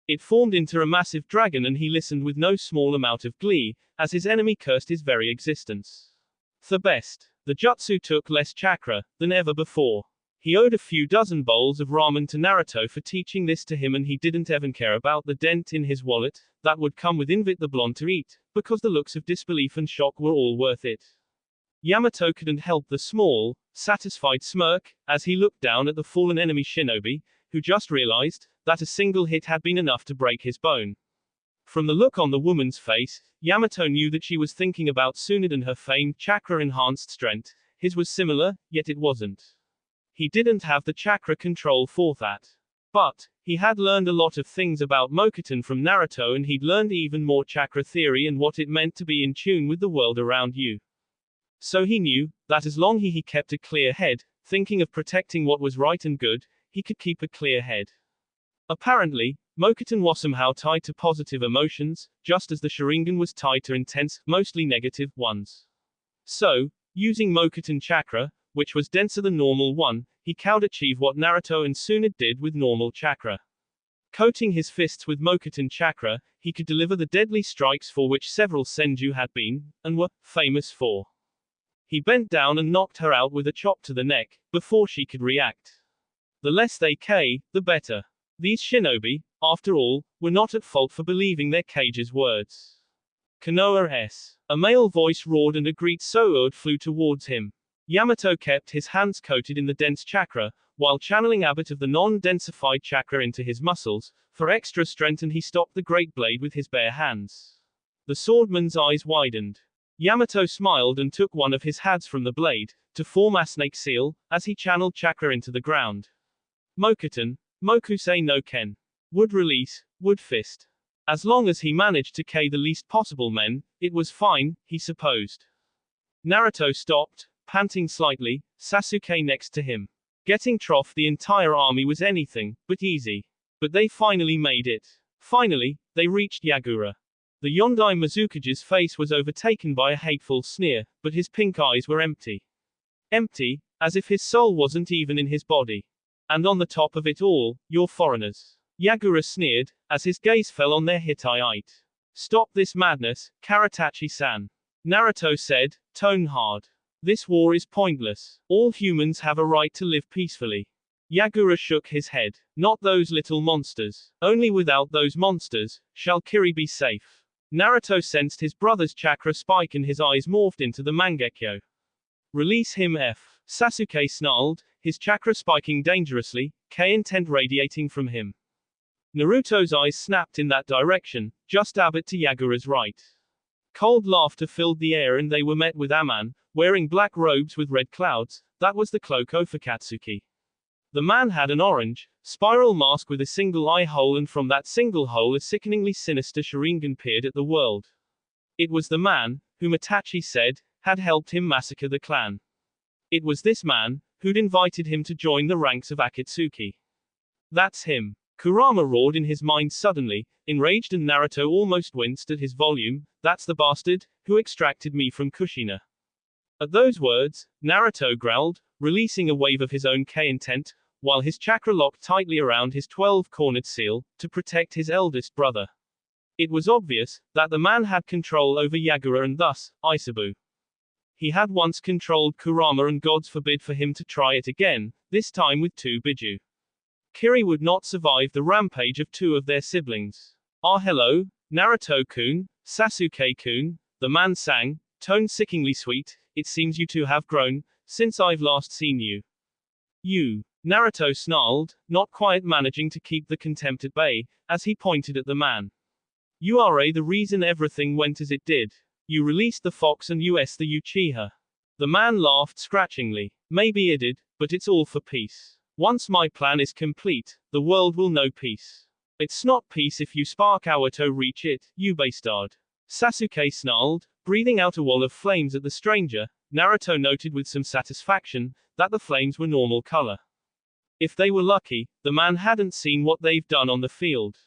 It formed into a massive dragon, and he listened with no small amount of glee, as his enemy cursed his very existence. The best. The jutsu took less chakra than ever before. He owed a few dozen bowls of ramen to Naruto for teaching this to him, and he didn't even care about the dent in his wallet that would come with Invit the Blonde to eat, because the looks of disbelief and shock were all worth it. Yamato couldn't help the small, satisfied smirk, as he looked down at the fallen enemy shinobi, who just realized that a single hit had been enough to break his bone. From the look on the woman's face, Yamato knew that she was thinking about Tsunade and her famed chakra-enhanced strength. His was similar, yet it wasn't. He didn't have the chakra control for that. But, he had learned a lot of things about Mokuton from Naruto, and he'd learned even more chakra theory and what it meant to be in tune with the world around you. So he knew that as long as he kept a clear head, thinking of protecting what was right and good, he could keep a clear head. Apparently, Mokuton was somehow tied to positive emotions, just as the Sharingan was tied to intense, mostly negative, ones. So, using Mokuton chakra, which was denser than normal one, he could achieve what Naruto and Tsunade did with normal chakra. Coating his fists with Mokuton chakra, he could deliver the deadly strikes for which several Senju had been, and were, famous for. He bent down and knocked her out with a chop to the neck, before she could react. The less they the better. These shinobi, after all, were not at fault for believing their Kage's words. Konoha-s. A male voice roared, and a great sword flew towards him. Yamato kept his hands coated in the dense chakra, while channeling a bit of the non-densified chakra into his muscles, for extra strength, and he stopped the great blade with his bare hands. The swordman's eyes widened. Yamato smiled and took one of his hands from the blade, to form a snake seal, as he channeled chakra into the ground. Mokuton, Mokusei no Ken. Would release, would fist. As long as he managed to K the least possible men, it was fine, he supposed. Naruto stopped, panting slightly, Sasuke next to him. Getting Troph the entire army was anything but easy. But they finally made it. Finally, they reached Yagura. The Yondai Mizukage's face was overtaken by a hateful sneer, but his pink eyes were empty. Empty, as if his soul wasn't even in his body. And on the top of it all, you're foreigners. Yagura sneered, as his gaze fell on their Hittite. Stop this madness, Karatachi-san. Naruto said, tone hard. This war is pointless. All humans have a right to live peacefully. Yagura shook his head. Not those little monsters. Only without those monsters shall Kiri be safe. Naruto sensed his brother's chakra spike, and his eyes morphed into the Mangekyo. Release him F. Sasuke snarled, his chakra spiking dangerously, K-intent radiating from him. Naruto's eyes snapped in that direction, just a bit to Yagura's right. Cold laughter filled the air, and they were met with a man, wearing black robes with red clouds. That was the cloak of Akatsuki. The man had an orange, spiral mask with a single eye hole, and from that single hole a sickeningly sinister Sharingan peered at the world. It was the man, whom Itachi said, had helped him massacre the clan. It was this man, who'd invited him to join the ranks of Akatsuki. That's him. Kurama roared in his mind suddenly, enraged, and Naruto almost winced at his volume. That's the bastard, who extracted me from Kushina. At those words, Naruto growled, releasing a wave of his own K-intent, while his chakra locked tightly around his 12-cornered seal, to protect his eldest brother. It was obvious that the man had control over Yagura and thus, Isabu. He had once controlled Kurama, and gods forbid for him to try it again, this time with two Biju. Kiri would not survive the rampage of two of their siblings. Ah hello, Naruto-kun, Sasuke-kun, the man sang, tone sickeningly sweet, it seems you two have grown, since I've last seen you. You. Naruto snarled, not quite managing to keep the contempt at bay, as he pointed at the man. You are the reason everything went as it did. You released the fox and US the Uchiha. The man laughed scratchingly. Maybe it did, but it's all for peace. Once my plan is complete, the world will know peace. It's not peace if you spark Awato reach it, you bastard. Sasuke snarled, breathing out a wall of flames at the stranger. Naruto noted with some satisfaction that the flames were normal color. If they were lucky, the man hadn't seen what they've done on the field.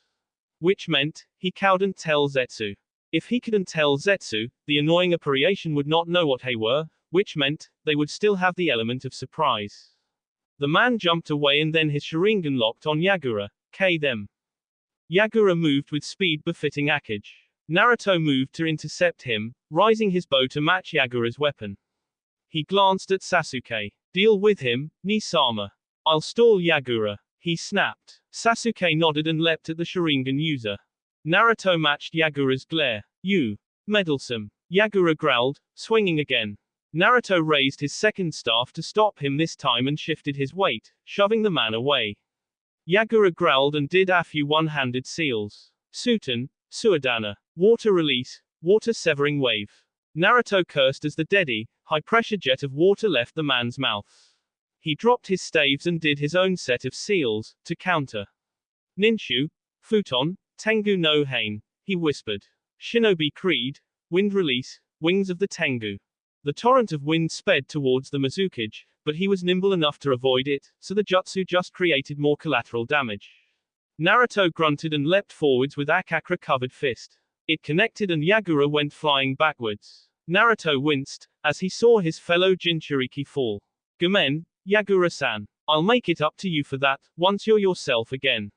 Which meant, he couldn't tell Zetsu. If he couldn't tell Zetsu, the annoying apparition would not know what they were, which meant, they would still have the element of surprise. The man jumped away and then his Sharingan locked on Yagura. Them. Yagura moved with speed befitting Akage. Naruto moved to intercept him, raising his bow to match Yagura's weapon. He glanced at Sasuke. Deal with him, Ni-sama. I'll stall Yagura. He snapped. Sasuke nodded and leapt at the Sharingan user. Naruto matched Yagura's glare. You. Meddlesome. Yagura growled, swinging again. Naruto raised his second staff to stop him this time and shifted his weight, shoving the man away. Yagura growled and did a few one-handed seals. Suten, Suadana. Water release, water severing wave. Naruto cursed as the deadly, high-pressure jet of water left the man's mouth. He dropped his staves and did his own set of seals, to counter. Ninshu, Futon, Tengu no Hain, he whispered. Shinobi Creed, wind release, wings of the Tengu. The torrent of wind sped towards the mizukage, but he was nimble enough to avoid it, so the jutsu just created more collateral damage. Naruto grunted and leapt forwards with Akakra-covered fist. It connected and Yagura went flying backwards. Naruto winced, as he saw his fellow Jinchuriki fall. Gomen, Yagura-san. I'll make it up to you for that, once you're yourself again.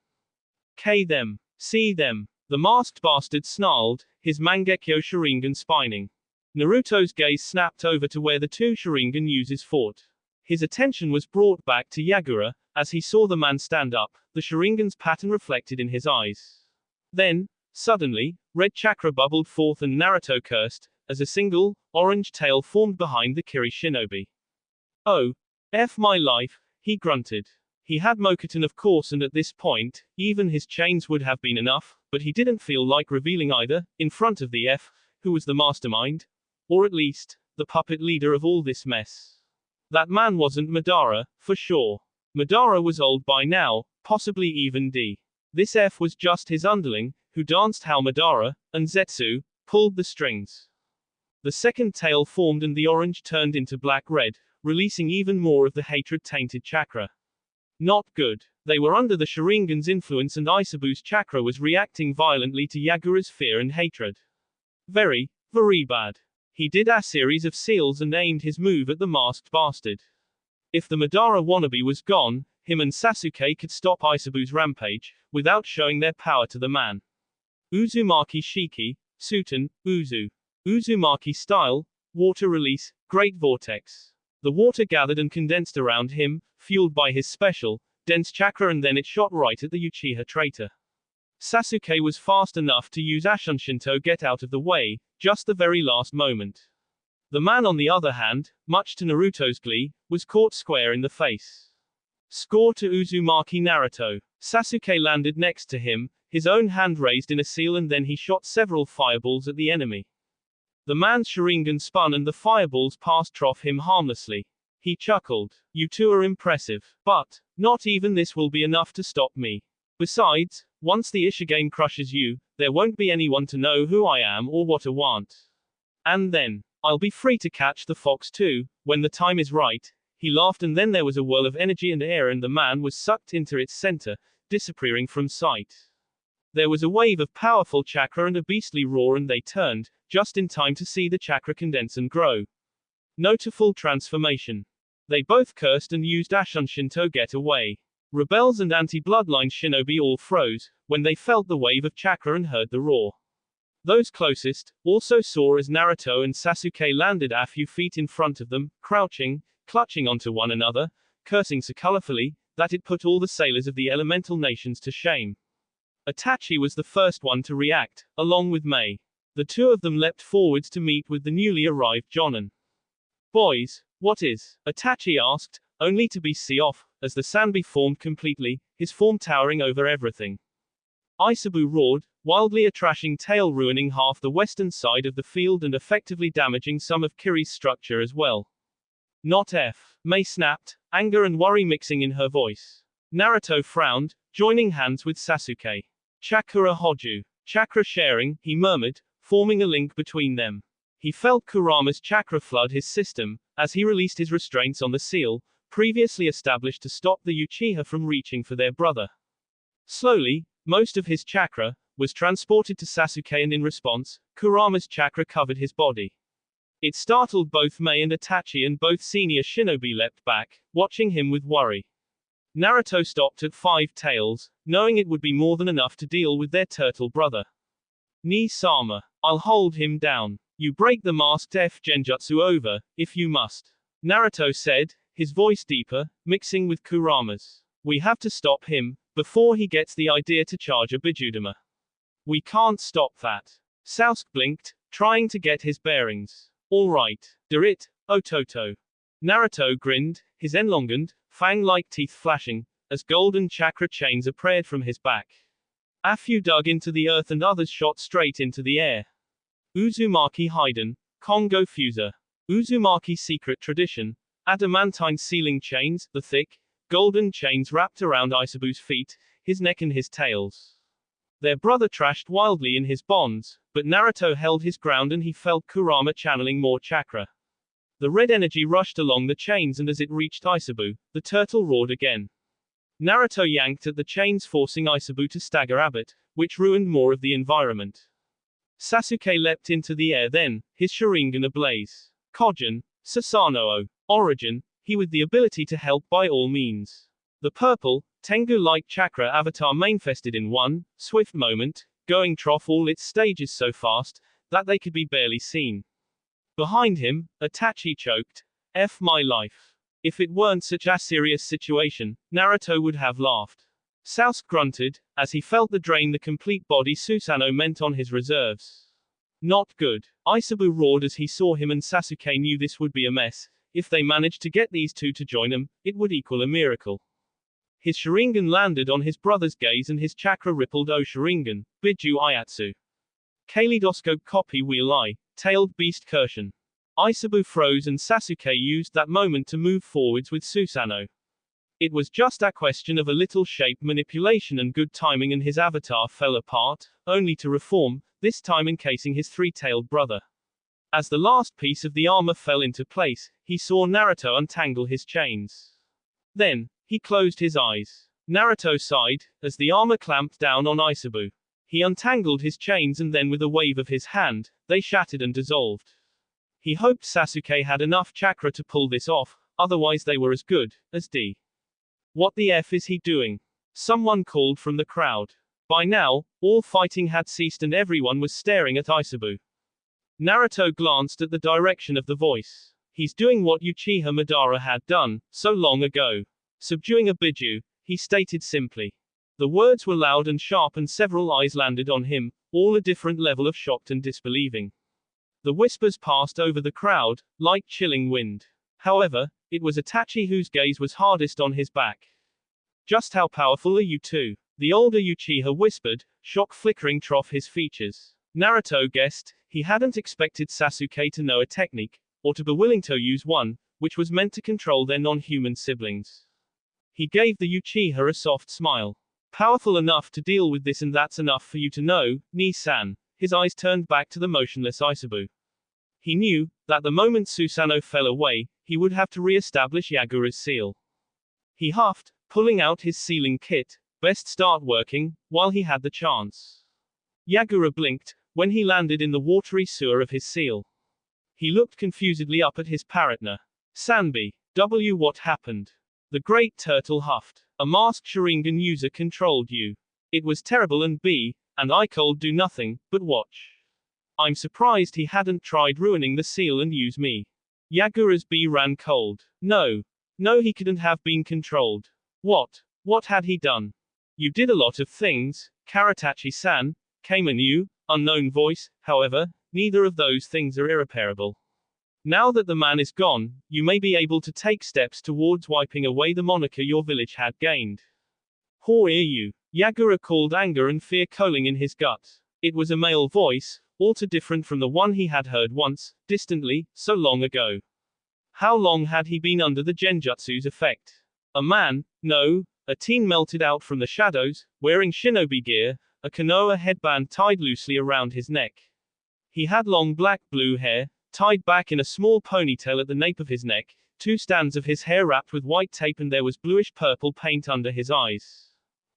Them. See them. The masked bastard snarled, his Mangekyo Sharingan spining. Naruto's gaze snapped over to where the two Sharingan users fought. His attention was brought back to Yagura, as he saw the man stand up, the Sharingan's pattern reflected in his eyes. Then, suddenly, red chakra bubbled forth and Naruto cursed, as a single, orange tail formed behind the Kiri shinobi. Oh. F my life, he grunted. He had Mokuton of course and at this point, even his chains would have been enough, but he didn't feel like revealing either, in front of the F, who was the mastermind, or at least, the puppet leader of all this mess. That man wasn't Madara, for sure. Madara was old by now, possibly even D. This F was just his underling, who danced how Madara, and Zetsu, pulled the strings. The second tail formed and the orange turned into black-red, releasing even more of the hatred-tainted chakra. Not good. They were under the Sharingan's influence and Isabu's chakra was reacting violently to Yagura's fear and hatred. Very bad. He did a series of seals and aimed his move at the masked bastard. If the Madara wannabe was gone, him and Sasuke could stop Isabu's rampage, without showing their power to the man. Uzumaki Shiki, Suten, Uzu. Uzumaki style, water release, great vortex. The water gathered and condensed around him, fueled by his special, dense chakra and then it shot right at the Uchiha traitor. Sasuke was fast enough to use Ashunshinto get out of the way, just the very last moment. The man on the other hand, much to Naruto's glee, was caught square in the face. Score to Uzumaki Naruto. Sasuke landed next to him, his own hand raised in a seal and then he shot several fireballs at the enemy. The man's Sharingan spun and the fireballs passed off him harmlessly. He chuckled. You two are impressive. But, not even this will be enough to stop me. Besides, once the Ishigame crushes you, there won't be anyone to know who I am or what I want. And then, I'll be free to catch the fox too, when the time is right. He laughed and then there was a whirl of energy and air and the man was sucked into its center, disappearing from sight. There was a wave of powerful chakra and a beastly roar and they turned, just in time to see the chakra condense and grow. Notable transformation. They both cursed and used Ashunshinto get away. Rebels and anti-bloodline shinobi all froze, when they felt the wave of chakra and heard the roar. Those closest, also saw as Naruto and Sasuke landed a few feet in front of them, crouching, clutching onto one another, cursing so colorfully, that it put all the sailors of the elemental nations to shame. Itachi was the first one to react, along with Mei. The two of them leapt forwards to meet with the newly arrived Jonin. Boys, what is? Itachi asked, only to be off, as the Sanbi formed completely, his form towering over everything. Isabu roared, wildly a trashing tail ruining half the western side of the field and effectively damaging some of Kiri's structure as well. Not F. Mei snapped, anger and worry mixing in her voice. Naruto frowned, joining hands with Sasuke. Chakra Hoju. Chakra sharing, he murmured, forming a link between them. He felt Kurama's chakra flood his system, as he released his restraints on the seal, previously established to stop the Uchiha from reaching for their brother. Slowly, most of his chakra was transported to Sasuke and in response, Kurama's chakra covered his body. It startled both Mei and Itachi and both senior shinobi leapt back, watching him with worry. Naruto stopped at 5 tails, knowing it would be more than enough to deal with their turtle brother. Ni-sama. I'll hold him down. You break the masked F genjutsu over, if you must. Naruto said, his voice deeper, mixing with Kurama's. We have to stop him, before he gets the idea to charge a Bijudama. We can't stop that. Sasuke blinked, trying to get his bearings. Alright. Do it, Ototo. Naruto grinned, his enlonged, fang-like teeth flashing, as golden chakra chains appeared from his back. A few dug into the earth and others shot straight into the air. Uzumaki Haiden, Kongo Fuser. Uzumaki secret tradition, adamantine sealing chains, the thick, golden chains wrapped around Isabu's feet, his neck and his tails. Their brother trashed wildly in his bonds, but Naruto held his ground and he felt Kurama channeling more chakra. The red energy rushed along the chains and as it reached Isabu, the turtle roared again. Naruto yanked at the chains forcing Isabu to stagger a bit, which ruined more of the environment. Sasuke leapt into the air then, his Sharingan ablaze. Kojin, Susanoo. Origin, he with the ability to help by all means. The purple, Tengu-like chakra avatar manifested in one swift moment, going trough all its stages so fast, that they could be barely seen. Behind him, Itachi choked. F my life. If it weren't such a serious situation, Naruto would have laughed. Sasuke grunted, as he felt the drain the complete body Susanoo meant on his reserves. Not good. Isabu roared as he saw him and Sasuke knew this would be a mess. If they managed to get these two to join him, it would equal a miracle. His Sharingan landed on his brother's gaze and his chakra rippled O Sharingan, Biju Ayatsu. Kaleidoscope copy wheel eye, tailed beast Kurshin. Isabu froze and Sasuke used that moment to move forwards with Susanoo. It was just a question of a little shape manipulation and good timing and his avatar fell apart, only to reform, this time encasing his three-tailed brother. As the last piece of the armor fell into place, he saw Naruto untangle his chains. Then, he closed his eyes. Naruto sighed, as the armor clamped down on Isabu. He untangled his chains and then with a wave of his hand, they shattered and dissolved. He hoped Sasuke had enough chakra to pull this off, otherwise they were as good as D. What the F is he doing? Someone called from the crowd. By now, all fighting had ceased and everyone was staring at Isabu. Naruto glanced at the direction of the voice. He's doing what Uchiha Madara had done, so long ago. Subduing a Biju, he stated simply. The words were loud and sharp and several eyes landed on him, all a different level of shocked and disbelieving. The whispers passed over the crowd, like chilling wind. However, it was Itachi whose gaze was hardest on his back. Just how powerful are you two? The older Uchiha whispered, shock flickering trough his features. Naruto guessed, he hadn't expected Sasuke to know a technique, or to be willing to use one, which was meant to control their non-human siblings. He gave the Uchiha a soft smile. Powerful enough to deal with this and that's enough for you to know, Ni-san. His eyes turned back to the motionless Isabu. He knew, that the moment Susanoo fell away, he would have to re-establish Yagura's seal. He huffed, pulling out his sealing kit, best start working, while he had the chance. Yagura blinked, when he landed in the watery sewer of his seal. He looked confusedly up at his partner. Sanbi. W. What happened? The great turtle huffed. A masked Sharingan user controlled you. It was terrible and B, and I could do nothing, but watch. I'm surprised he hadn't tried ruining the seal and use me. Yagura's B ran cold. No. No, he couldn't have been controlled. What had he done? You did a lot of things, Karatachi-san, came a new, unknown voice, however, neither of those things are irreparable. Now that the man is gone, you may be able to take steps towards wiping away the moniker your village had gained. How are you? Yagura called anger and fear coaling in his gut. It was a male voice, all too different from the one he had heard once, distantly, so long ago. How long had he been under the genjutsu's effect? A man? No, a teen melted out from the shadows, wearing shinobi gear, a Konoha headband tied loosely around his neck. He had long black-blue hair, tied back in a small ponytail at the nape of his neck, 2 strands of his hair wrapped with white tape, and there was bluish-purple paint under his eyes.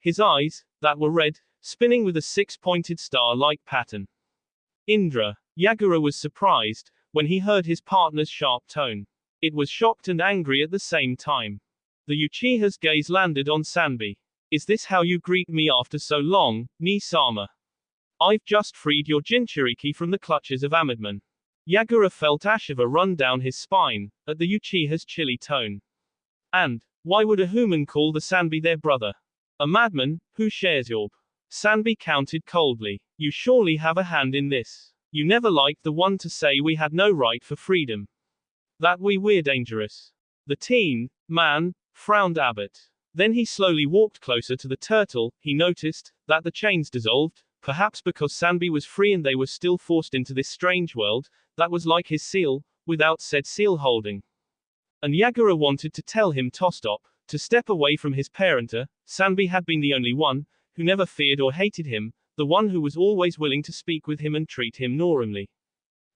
His eyes, that were red, spinning with a 6-pointed star-like pattern. Indra. Yagura was surprised, when he heard his partner's sharp tone. It was shocked and angry at the same time. The Uchiha's gaze landed on Sanbi. Is this how you greet me after so long, Ni-sama? I've just freed your Jinchuriki from the clutches of Amidman. Yagura felt Ashura run down his spine, at the Uchiha's chilly tone. And, why would a human call the Sanbi their brother? A madman, who shares your... Sanbi countered coldly. You surely have a hand in this. You never liked the one to say we had no right for freedom. That we were dangerous. The teen, man, frowned a bit. Then he slowly walked closer to the turtle. He noticed that the chains dissolved, perhaps because Sanbi was free and they were still forced into this strange world, that was like his seal, without said seal holding. And Yagura wanted to tell him to stop, to step away from his parenter. Sanbi had been the only one, who never feared or hated him, the one who was always willing to speak with him and treat him normally.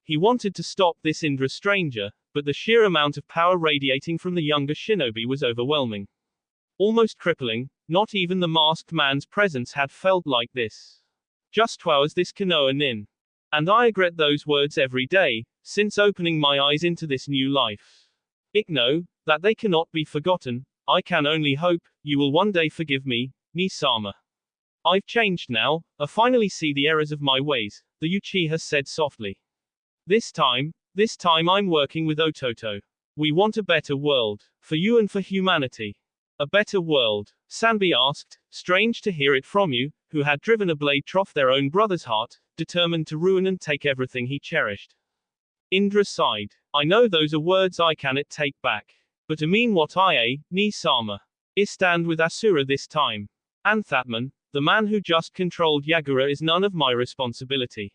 He wanted to stop this Indra stranger, but the sheer amount of power radiating from the younger shinobi was overwhelming. Almost crippling. Not even the masked man's presence had felt like this. Just was this Konoha nin. And I regret those words every day, since opening my eyes into this new life. I know that they cannot be forgotten. I can only hope you will one day forgive me, Ni-sama. I've changed now, I finally see the errors of my ways, the Uchiha said softly. This time I'm working with Ototo. We want a better world, for you and for humanity. A better world? Sanbi asked, strange to hear it from you, who had driven a blade trough their own brother's heart, determined to ruin and take everything he cherished. Indra sighed. I know those are words I cannot take back. But I mean what I Ni-sama. I stand with Ashura this time. Anthatman, the man who just controlled Yagura, is none of my responsibility.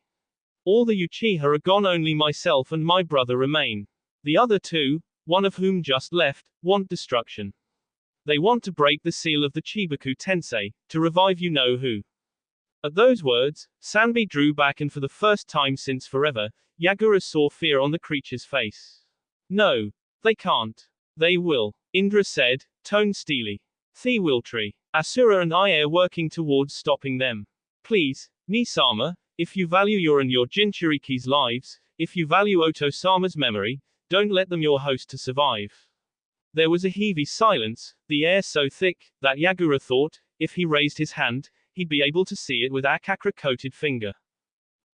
All the Uchiha are gone, only myself and my brother remain. The other 2, one of whom just left, want destruction. They want to break the seal of the Chibaku Tensei, to revive you know who. At those words, Sanbi drew back, and for the first time since forever, Yagura saw fear on the creature's face. No, they can't. They will, Indra said, tone steely. Thee will tree. Ashura and I are working towards stopping them. Please, Ni-sama, if you value your and your Jinchuriki's lives, if you value Oto-sama's memory, don't let them your host to survive. There was a heavy silence, the air so thick, that Yagura thought, if he raised his hand, he'd be able to see it with a chakra-coated finger.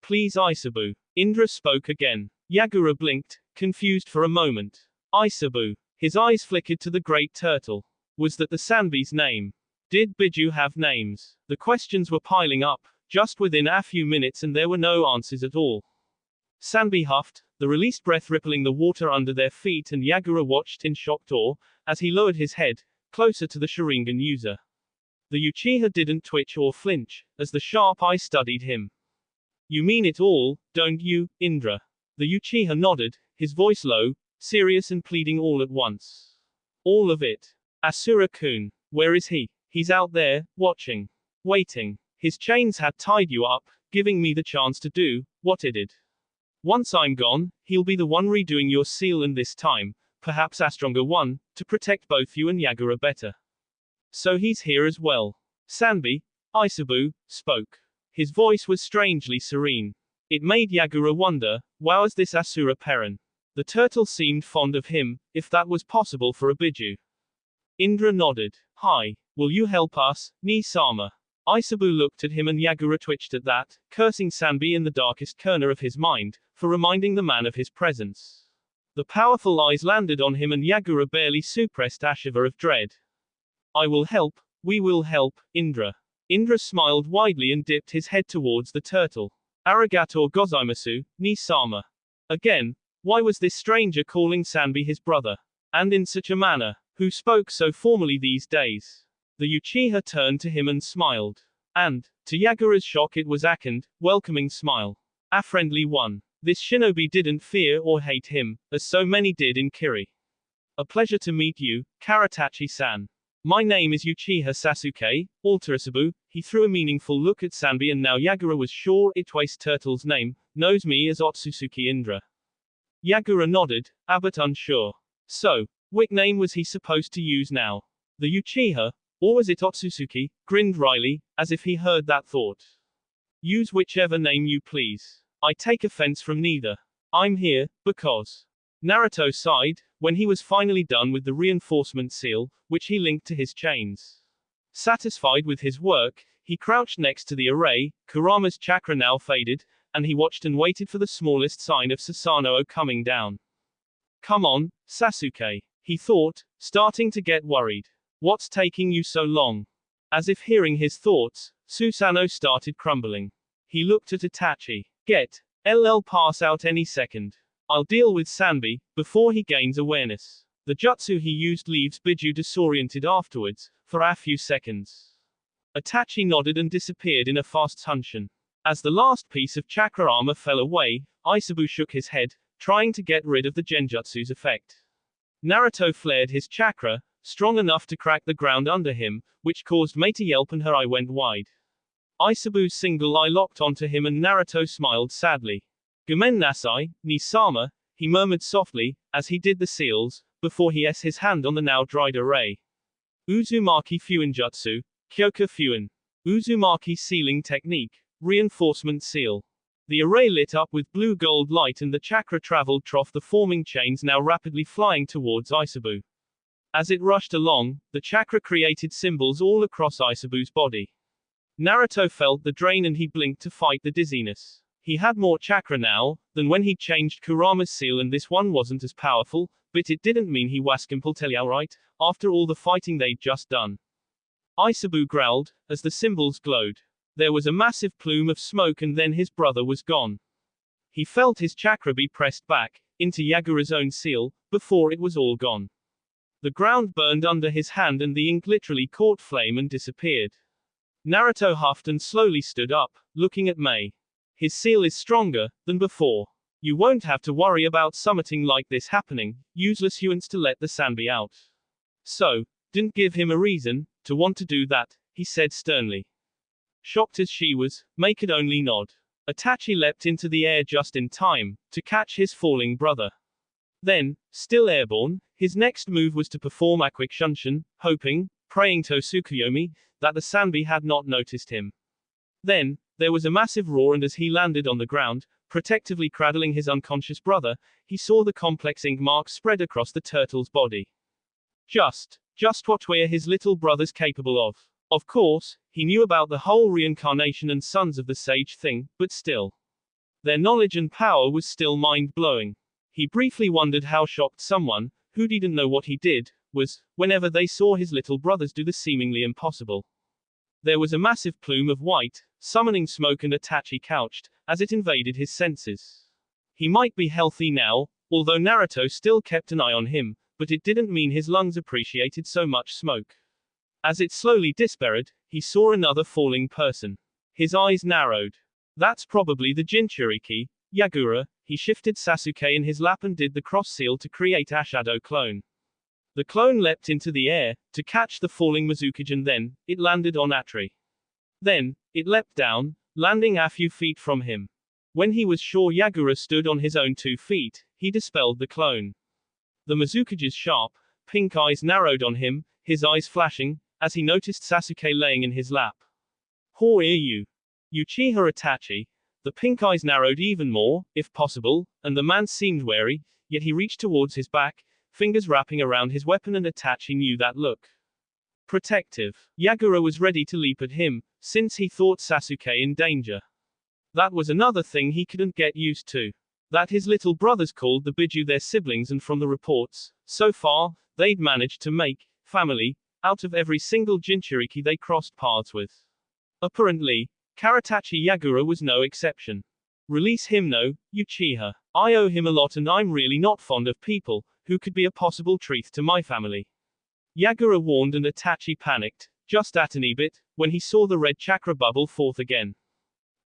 Please Isabu. Indra spoke again. Yagura blinked, confused for a moment. Isabu. His eyes flickered to the great turtle. Was that the Sanbi's name? Did Biju have names? The questions were piling up, just within a few minutes, and there were no answers at all. Sanbi huffed, the released breath rippling the water under their feet, and Yagura watched in shocked awe, as he lowered his head, closer to the Sharingan user. The Uchiha didn't twitch or flinch, as the sharp eye studied him. You mean it all, don't you, Indra? The Uchiha nodded, his voice low, serious and pleading all at once. All of it. Asura-kun. Where is he? He's out there, watching. Waiting. His chains had tied you up, giving me the chance to do what I did. Once I'm gone, he'll be the one redoing your seal, and this time, perhaps a stronger one, to protect both you and Yagura better. So he's here as well. Sanbi, Isabu, spoke. His voice was strangely serene. It made Yagura wonder, was this Ashura parent? The turtle seemed fond of him, if that was possible for a Biju. Indra nodded. Hi. Will you help us, Ni-sama? Isabu looked at him, and Yagura twitched at that, cursing Sanbi in the darkest corner of his mind, for reminding the man of his presence. The powerful eyes landed on him, and Yagura barely suppressed a shiver of dread. I will help, we will help, Indra. Indra smiled widely and dipped his head towards the turtle. Arigato gozaimasu, ni-sama. Again, why was this stranger calling Sanbi his brother? And in such a manner? Who spoke so formally these days? The Uchiha turned to him and smiled. And, to Yagura's shock, it was a kind, welcoming smile. A friendly one. This shinobi didn't fear or hate him, as so many did in Kiri. A pleasure to meet you, Karatachi-san. My name is Uchiha Sasuke, Alterasabu. He threw a meaningful look at Sanbi, and now Yagura was sure it was Turtle's name, knows me as Otsutsuki Indra. Yagura nodded, but unsure. So, which name was he supposed to use now? The Uchiha, or was it Otsutsuki, grinned wryly, as if he heard that thought. Use whichever name you please. I take offense from neither. I'm here, because. Naruto sighed, when he was finally done with the reinforcement seal, which he linked to his chains. Satisfied with his work, he crouched next to the array. Kurama's chakra now faded, and he watched and waited for the smallest sign of Susanoo coming down. Come on, Sasuke, he thought, starting to get worried. What's taking you so long? As if hearing his thoughts, Susanoo started crumbling. He looked at Itachi. Get, LL pass out any second. I'll deal with Sanbi, before he gains awareness. The jutsu he used leaves Biju disoriented afterwards, for a few seconds. Itachi nodded and disappeared in a fast hunshin. As the last piece of chakra armor fell away, Isabu shook his head, trying to get rid of the genjutsu's effect. Naruto flared his chakra, strong enough to crack the ground under him, which caused Mei to yelp and her eye went wide. Isabu's single eye locked onto him and Naruto smiled sadly. Gomen nasai, ni-sama, he murmured softly, as he did the seals, before he s his hand on the now dried array. Uzumaki Fuinjutsu, Kyoka Fuin. Uzumaki sealing technique, reinforcement seal. The array lit up with blue-gold light and the chakra traveled trough the forming chains now rapidly flying towards Isabu. As it rushed along, the chakra created symbols all across Isabu's body. Naruto felt the drain and he blinked to fight the dizziness. He had more chakra now, than when he changed Kurama's seal, and this one wasn't as powerful, but it didn't mean he was completely alright, after all the fighting they'd just done. Isabu growled, as the symbols glowed. There was a massive plume of smoke and then his brother was gone. He felt his chakra be pressed back, into Yagura's own seal, before it was all gone. The ground burned under his hand and the ink literally caught flame and disappeared. Naruto huffed and slowly stood up, looking at Mei. His seal is stronger than before. You won't have to worry about summiting like this happening. Useless you wants to let the Sanbi out. So, didn't give him a reason to want to do that, he said sternly. Shocked as she was, Mei could only nod. Itachi leapt into the air just in time to catch his falling brother. Then, still airborne, his next move was to perform a quick shunshin, hoping, praying to Tsukuyomi, that the Sanbi had not noticed him. Then, there was a massive roar, and as he landed on the ground, protectively cradling his unconscious brother, he saw the complex ink marks spread across the turtle's body. Just what were his little brothers capable of? Of course, he knew about the whole reincarnation and sons of the sage thing, but still. Their knowledge and power was still mind-blowing. He briefly wondered how shocked someone, who didn't know what he did, was, whenever they saw his little brothers do the seemingly impossible. There was a massive plume of white, summoning smoke, and Itachi couched, as it invaded his senses. He might be healthy now, although Naruto still kept an eye on him, but it didn't mean his lungs appreciated so much smoke. As it slowly disappeared, he saw another falling person. His eyes narrowed. That's probably the Jinchuriki, Yagura. He shifted Sasuke in his lap and did the cross seal to create a shadow clone. The clone leapt into the air, to catch the falling mizukage, and then, it landed on Atri. Then, it leapt down, landing a few feet from him. When he was sure Yagura stood on his own 2 feet, he dispelled the clone. The mizukage's sharp, pink eyes narrowed on him, his eyes flashing, as he noticed Sasuke laying in his lap. How are you? Uchiha Itachi. The pink eyes narrowed even more, if possible, and the man seemed wary, yet he reached towards his back, fingers wrapping around his weapon, and Itachi knew that look. Protective. Yagura was ready to leap at him, since he thought Sasuke in danger. That was another thing he couldn't get used to. That his little brothers called the Biju their siblings, and from the reports, so far, they'd managed to make family out of every single Jinchuriki they crossed paths with. Apparently, Karatachi Yagura was no exception. Release him no, Uchiha. I owe him a lot and I'm really not fond of people who could be a possible threat to my family. Yagura warned and Itachi panicked, just a tiny bit, when he saw the red chakra bubble forth again.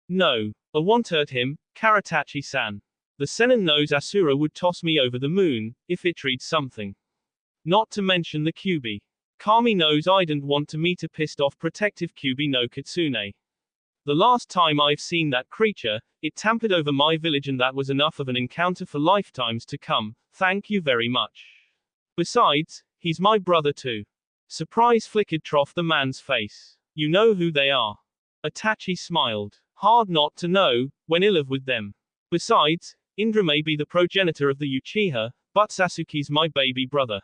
No. I won't hurt him, Karatachi-san. The Sennin knows Ashura would toss me over the moon, if it reads something. Not to mention the Kyuubi. Kami knows I didn't want to meet a pissed off protective Kyuubi no Kitsune. The last time I've seen that creature, it tampered over my village and that was enough of an encounter for lifetimes to come, thank you very much. Besides, he's my brother too. Surprise flickered off the man's face. You know who they are. Itachi smiled. Hard not to know, when in love with them. Besides, Indra may be the progenitor of the Uchiha, but Sasuke's my baby brother.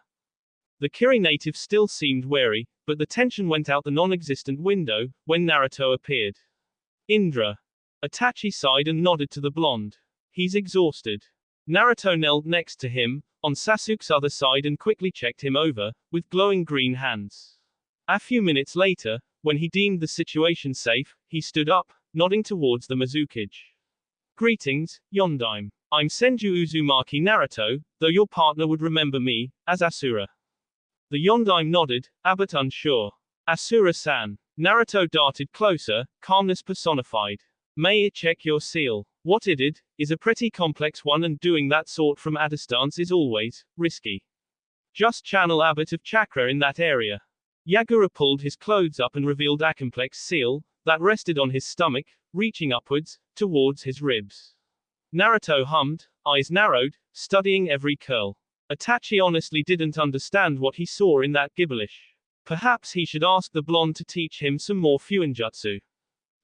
The Kiri native still seemed wary, but the tension went out the non-existent window, when Naruto appeared. Indra. Itachi sighed and nodded to the blonde. He's exhausted. Naruto knelt next to him, on Sasuke's other side and quickly checked him over, with glowing green hands. A few minutes later, when he deemed the situation safe, he stood up, nodding towards the mizukage. Greetings, Yondaime. I'm Senju Uzumaki Naruto, though your partner would remember me, as Ashura. The Yondaime nodded, a bit unsure. Ashura-san. Naruto darted closer, calmness personified. May I check your seal? What it did, is a pretty complex one and doing that sort from a distance is always, risky. Just channel a bit of chakra in that area. Yagura pulled his clothes up and revealed a complex seal, that rested on his stomach, reaching upwards, towards his ribs. Naruto hummed, eyes narrowed, studying every curl. Itachi honestly didn't understand what he saw in that gibberish. Perhaps he should ask the blonde to teach him some more fuinjutsu.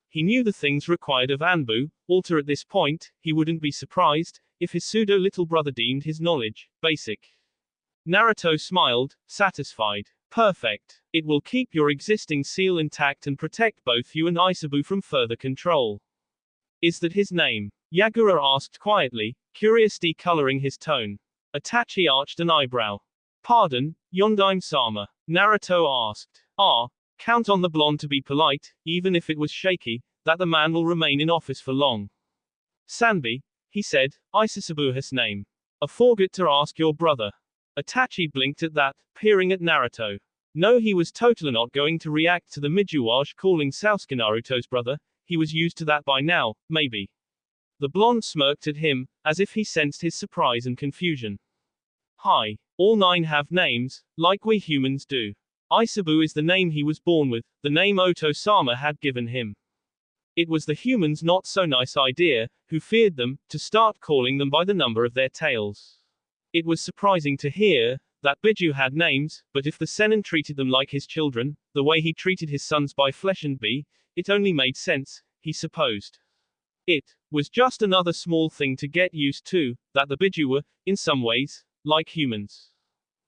He knew the things required of Anbu, alter at this point, he wouldn't be surprised, if his pseudo-little brother deemed his knowledge basic. Naruto smiled, satisfied. Perfect. It will keep your existing seal intact and protect both you and Isabu from further control. Is that his name? Yagura asked quietly, curiosity coloring his tone. Itachi arched an eyebrow. Pardon, Yondaime-sama. Naruto asked. Count on the blonde to be polite, even if it was shaky, that the man will remain in office for long. Sanbi, he said, Isabu's name. I forgot to ask your brother. Itachi blinked at that, peering at Naruto. No, he was totally not going to react to the Mijuage calling Sasuke Naruto's brother, he was used to that by now, maybe. The blonde smirked at him, as if he sensed his surprise and confusion. Hi. All 9 have names, like we humans do. Isabu is the name he was born with, the name Oto-sama had given him. It was the humans' not so nice idea, who feared them, to start calling them by the number of their tails. It was surprising to hear that Biju had names, but if the Sennin treated them like his children, the way he treated his sons by flesh and be, it only made sense, he supposed. It was just another small thing to get used to, that the Biju were, in some ways, like humans.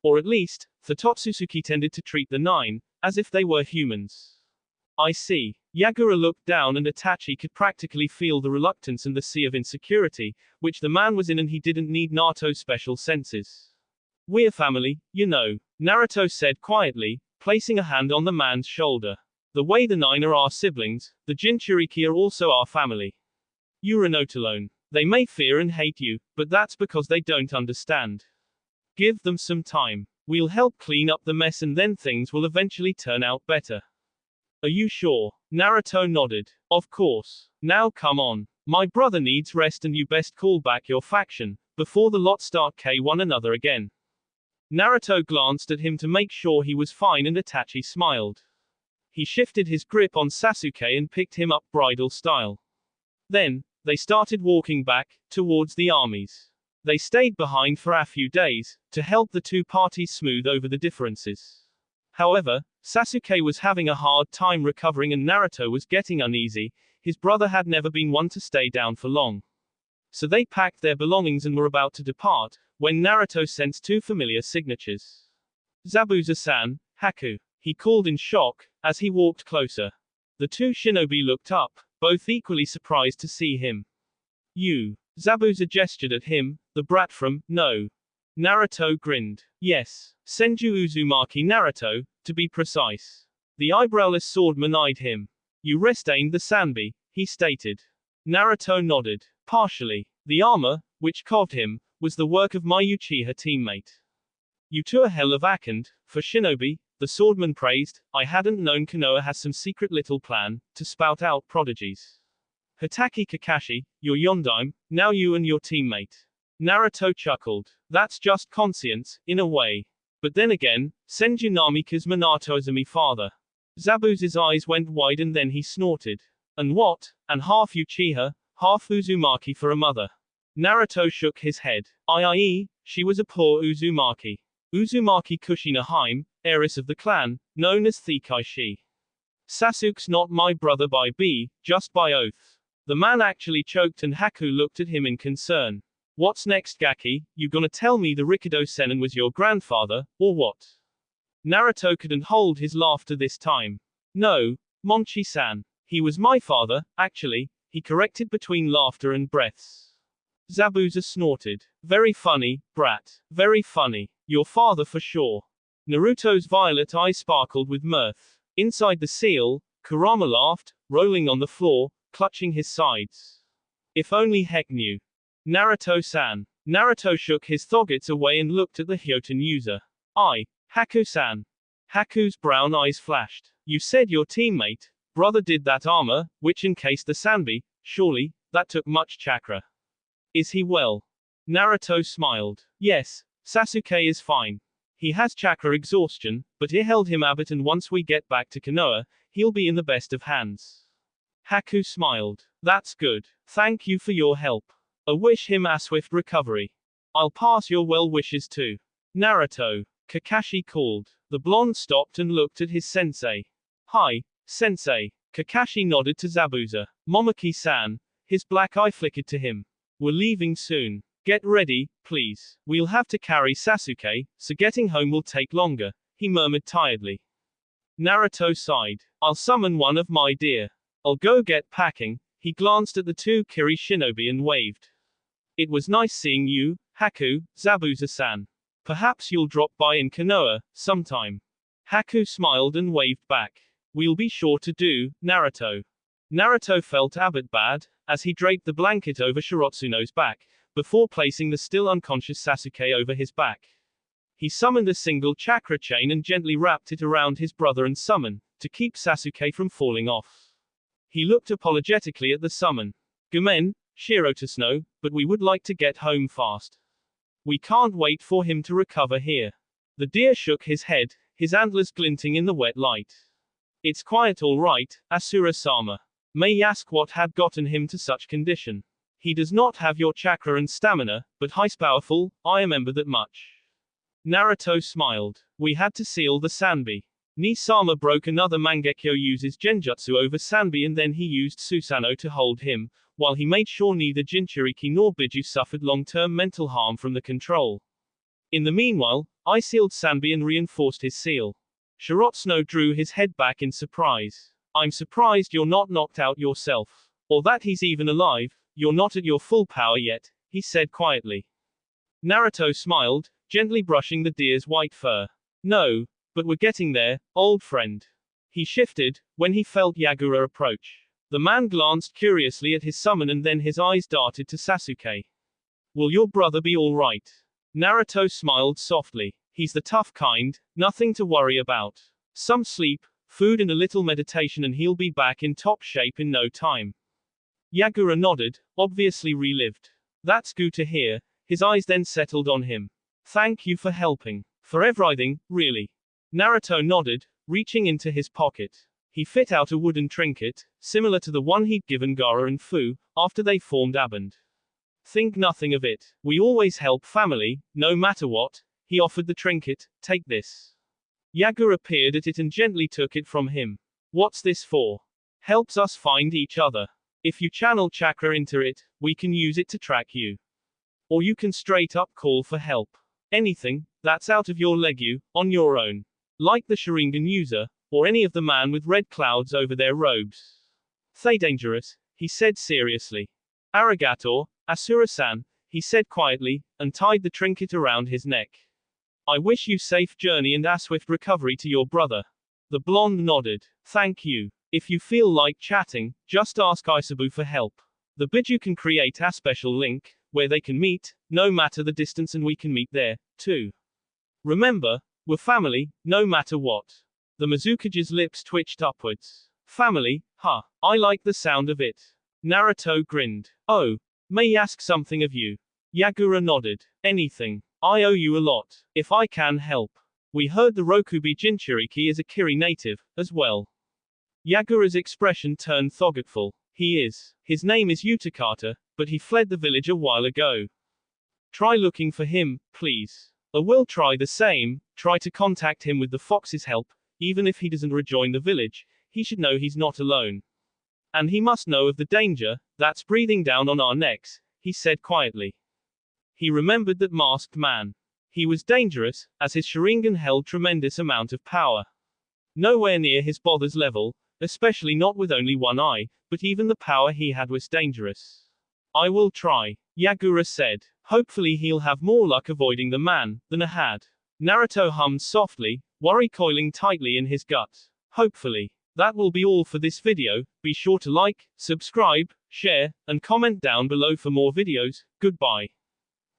Or at least, the Totsusuke tended to treat the 9 as if they were humans. I see. Yagura looked down and Itachi could practically feel the reluctance and the sea of insecurity, which the man was in, and he didn't need Naruto's special senses. We're family, you know, Naruto said quietly, placing a hand on the man's shoulder. The way the 9 are our siblings, the Jinchuriki are also our family. You're not alone. They may fear and hate you, but that's because they don't understand. Give them some time. We'll help clean up the mess and then things will eventually turn out better. Are you sure? Naruto nodded. Of course. Now come on. My brother needs rest and you best call back your faction, before the lot start killing one another again. Naruto glanced at him to make sure he was fine and Itachi smiled. He shifted his grip on Sasuke and picked him up bridal style. Then, they started walking back, towards the armies. They stayed behind for a few days, to help the two parties smooth over the differences. However, Sasuke was having a hard time recovering and Naruto was getting uneasy, his brother had never been one to stay down for long. So they packed their belongings and were about to depart, when Naruto sensed 2 familiar signatures. Zabuza-san, Haku. He called in shock, as he walked closer. The 2 shinobi looked up, both equally surprised to see him. You. Zabuza gestured at him, the brat from, no. Naruto grinned. Yes, Senju Uzumaki Naruto, to be precise. The eyebrowless swordman eyed him. You restrained the Sanbi, he stated. Naruto nodded. Partially. The armor, which carved him, was the work of my Uchiha teammate. You to a hell of Akand, for shinobi, the swordman praised. I hadn't known Konoha has some secret little plan, to spout out prodigies. Hitaki Kakashi, your Yondaime, now you and your teammate. Naruto chuckled. That's just conscience, in a way. But then again, Senju Namika's Minato Azumi father. Zabuza's eyes went wide and then he snorted. And what? And half Uchiha, half Uzumaki for a mother. Naruto shook his head. I.e., she was a poor Uzumaki. Uzumaki Kushina Haim, heiress of the clan, known as Thikaishi. Sasuke's not my brother by B, just by oath. The man actually choked and Haku looked at him in concern. What's next, Gaki? You gonna tell me the Rikido Sennin was your grandfather, or what? Naruto couldn't hold his laughter this time. No, Monchi-san. He was my father, actually, he corrected between laughter and breaths. Zabuza snorted. Very funny, brat. Very funny. Your father for sure. Naruto's violet eyes sparkled with mirth. Inside the seal, Kurama laughed, rolling on the floor, clutching his sides. If only Heck knew. Naruto-san. Naruto shook his thogets away and looked at the Hyoten user. Haku-san. Haku's brown eyes flashed. You said your teammate, brother did that armor, which encased the Sanbi, surely, that took much chakra. Is he well? Naruto smiled. Yes, Sasuke is fine. He has chakra exhaustion, but it held him abbot and once we get back to Konoha, he'll be in the best of hands. Haku smiled. That's good. Thank you for your help. I wish him a swift recovery. I'll pass your well wishes too. Naruto. Kakashi called. The blonde stopped and looked at his sensei. Hi, sensei. Kakashi nodded to Zabuza. Momoki-san. His black eye flickered to him. We're leaving soon. Get ready, please. We'll have to carry Sasuke, so getting home will take longer, he murmured tiredly. Naruto sighed. I'll summon one of my dear. I'll go get packing. He glanced at the two Kiri shinobi and waved. It was nice seeing you, Haku, Zabuza-san. Perhaps you'll drop by in Konoha, sometime. Haku smiled and waved back. We'll be sure to do, Naruto. Naruto felt a bit bad, as he draped the blanket over Shirotsuno's back, before placing the still unconscious Sasuke over his back. He summoned a single chakra chain and gently wrapped it around his brother and summon, to keep Sasuke from falling off. He looked apologetically at the summon. Gomen, Shirotsuno, but we would like to get home fast. We can't wait for him to recover here. The deer shook his head, his antlers glinting in the wet light. It's quiet all right, Asura-sama. May ask what had gotten him to such condition. He does not have your chakra and stamina, but he's powerful, I remember that much. Naruto smiled. We had to seal the Sanbi. Ni-sama broke another Mangekyo uses genjutsu over Sanbi and then he used Susanoo to hold him, while he made sure neither Jinchuriki nor Biju suffered long-term mental harm from the control. In the meanwhile, I sealed Sanbi and reinforced his seal. Shirotsuno drew his head back in surprise. I'm surprised you're not knocked out yourself. Or that he's even alive, you're not at your full power yet, he said quietly. Naruto smiled, gently brushing the deer's white fur. No, but we're getting there, old friend. He shifted, when he felt Yagura approach. The man glanced curiously at his summon and then his eyes darted to Sasuke. Will your brother be all right? Naruto smiled softly. He's the tough kind, nothing to worry about. Some sleep, food and a little meditation and he'll be back in top shape in no time. Yagura nodded, obviously relived. That's good to hear. His eyes then settled on him. Thank you for helping. For everything, really. Naruto nodded, reaching into his pocket. He fit out a wooden trinket, similar to the one he'd given Gaara and Fu, after they formed a band. Think nothing of it. We always help family, no matter what. He offered the trinket. Take this. Yagura peered at it and gently took it from him. What's this for? Helps us find each other. If you channel chakra into it, we can use it to track you. Or you can straight up call for help. Anything that's out of your legue, on your own. Like the Sharingan user, or any of the man with red clouds over their robes. They dangerous, he said seriously. Arigato, Asura-san, he said quietly, and tied the trinket around his neck. I wish you safe journey and a swift recovery to your brother. The blonde nodded. Thank you. If you feel like chatting, just ask Isabu for help. The bidju can create a special link, where they can meet, no matter the distance, and we can meet there, too. Remember, we're family, no matter what. The mizukage's lips twitched upwards. Family, huh? I like the sound of it. Naruto grinned. Oh, may I ask something of you? Yagura nodded. Anything. I owe you a lot. If I can help. We heard the Rokubi Jinchuriki is a Kiri native, as well. Yagura's expression turned thoughtful. He is. His name is Utakata, but he fled the village a while ago. Try looking for him, please. I will try the same, try to contact him with the fox's help, even if he doesn't rejoin the village, he should know he's not alone. And he must know of the danger that's breathing down on our necks, he said quietly. He remembered that masked man. He was dangerous, as his Sharingan held tremendous amount of power. Nowhere near his brother's level, especially not with only one eye, but even the power he had was dangerous. I will try, Yagura said. Hopefully he'll have more luck avoiding the man than I had. Naruto hummed softly, worry coiling tightly in his gut. Hopefully. That will be all for this video. Be sure to like, subscribe, share, and comment down below for more videos. Goodbye.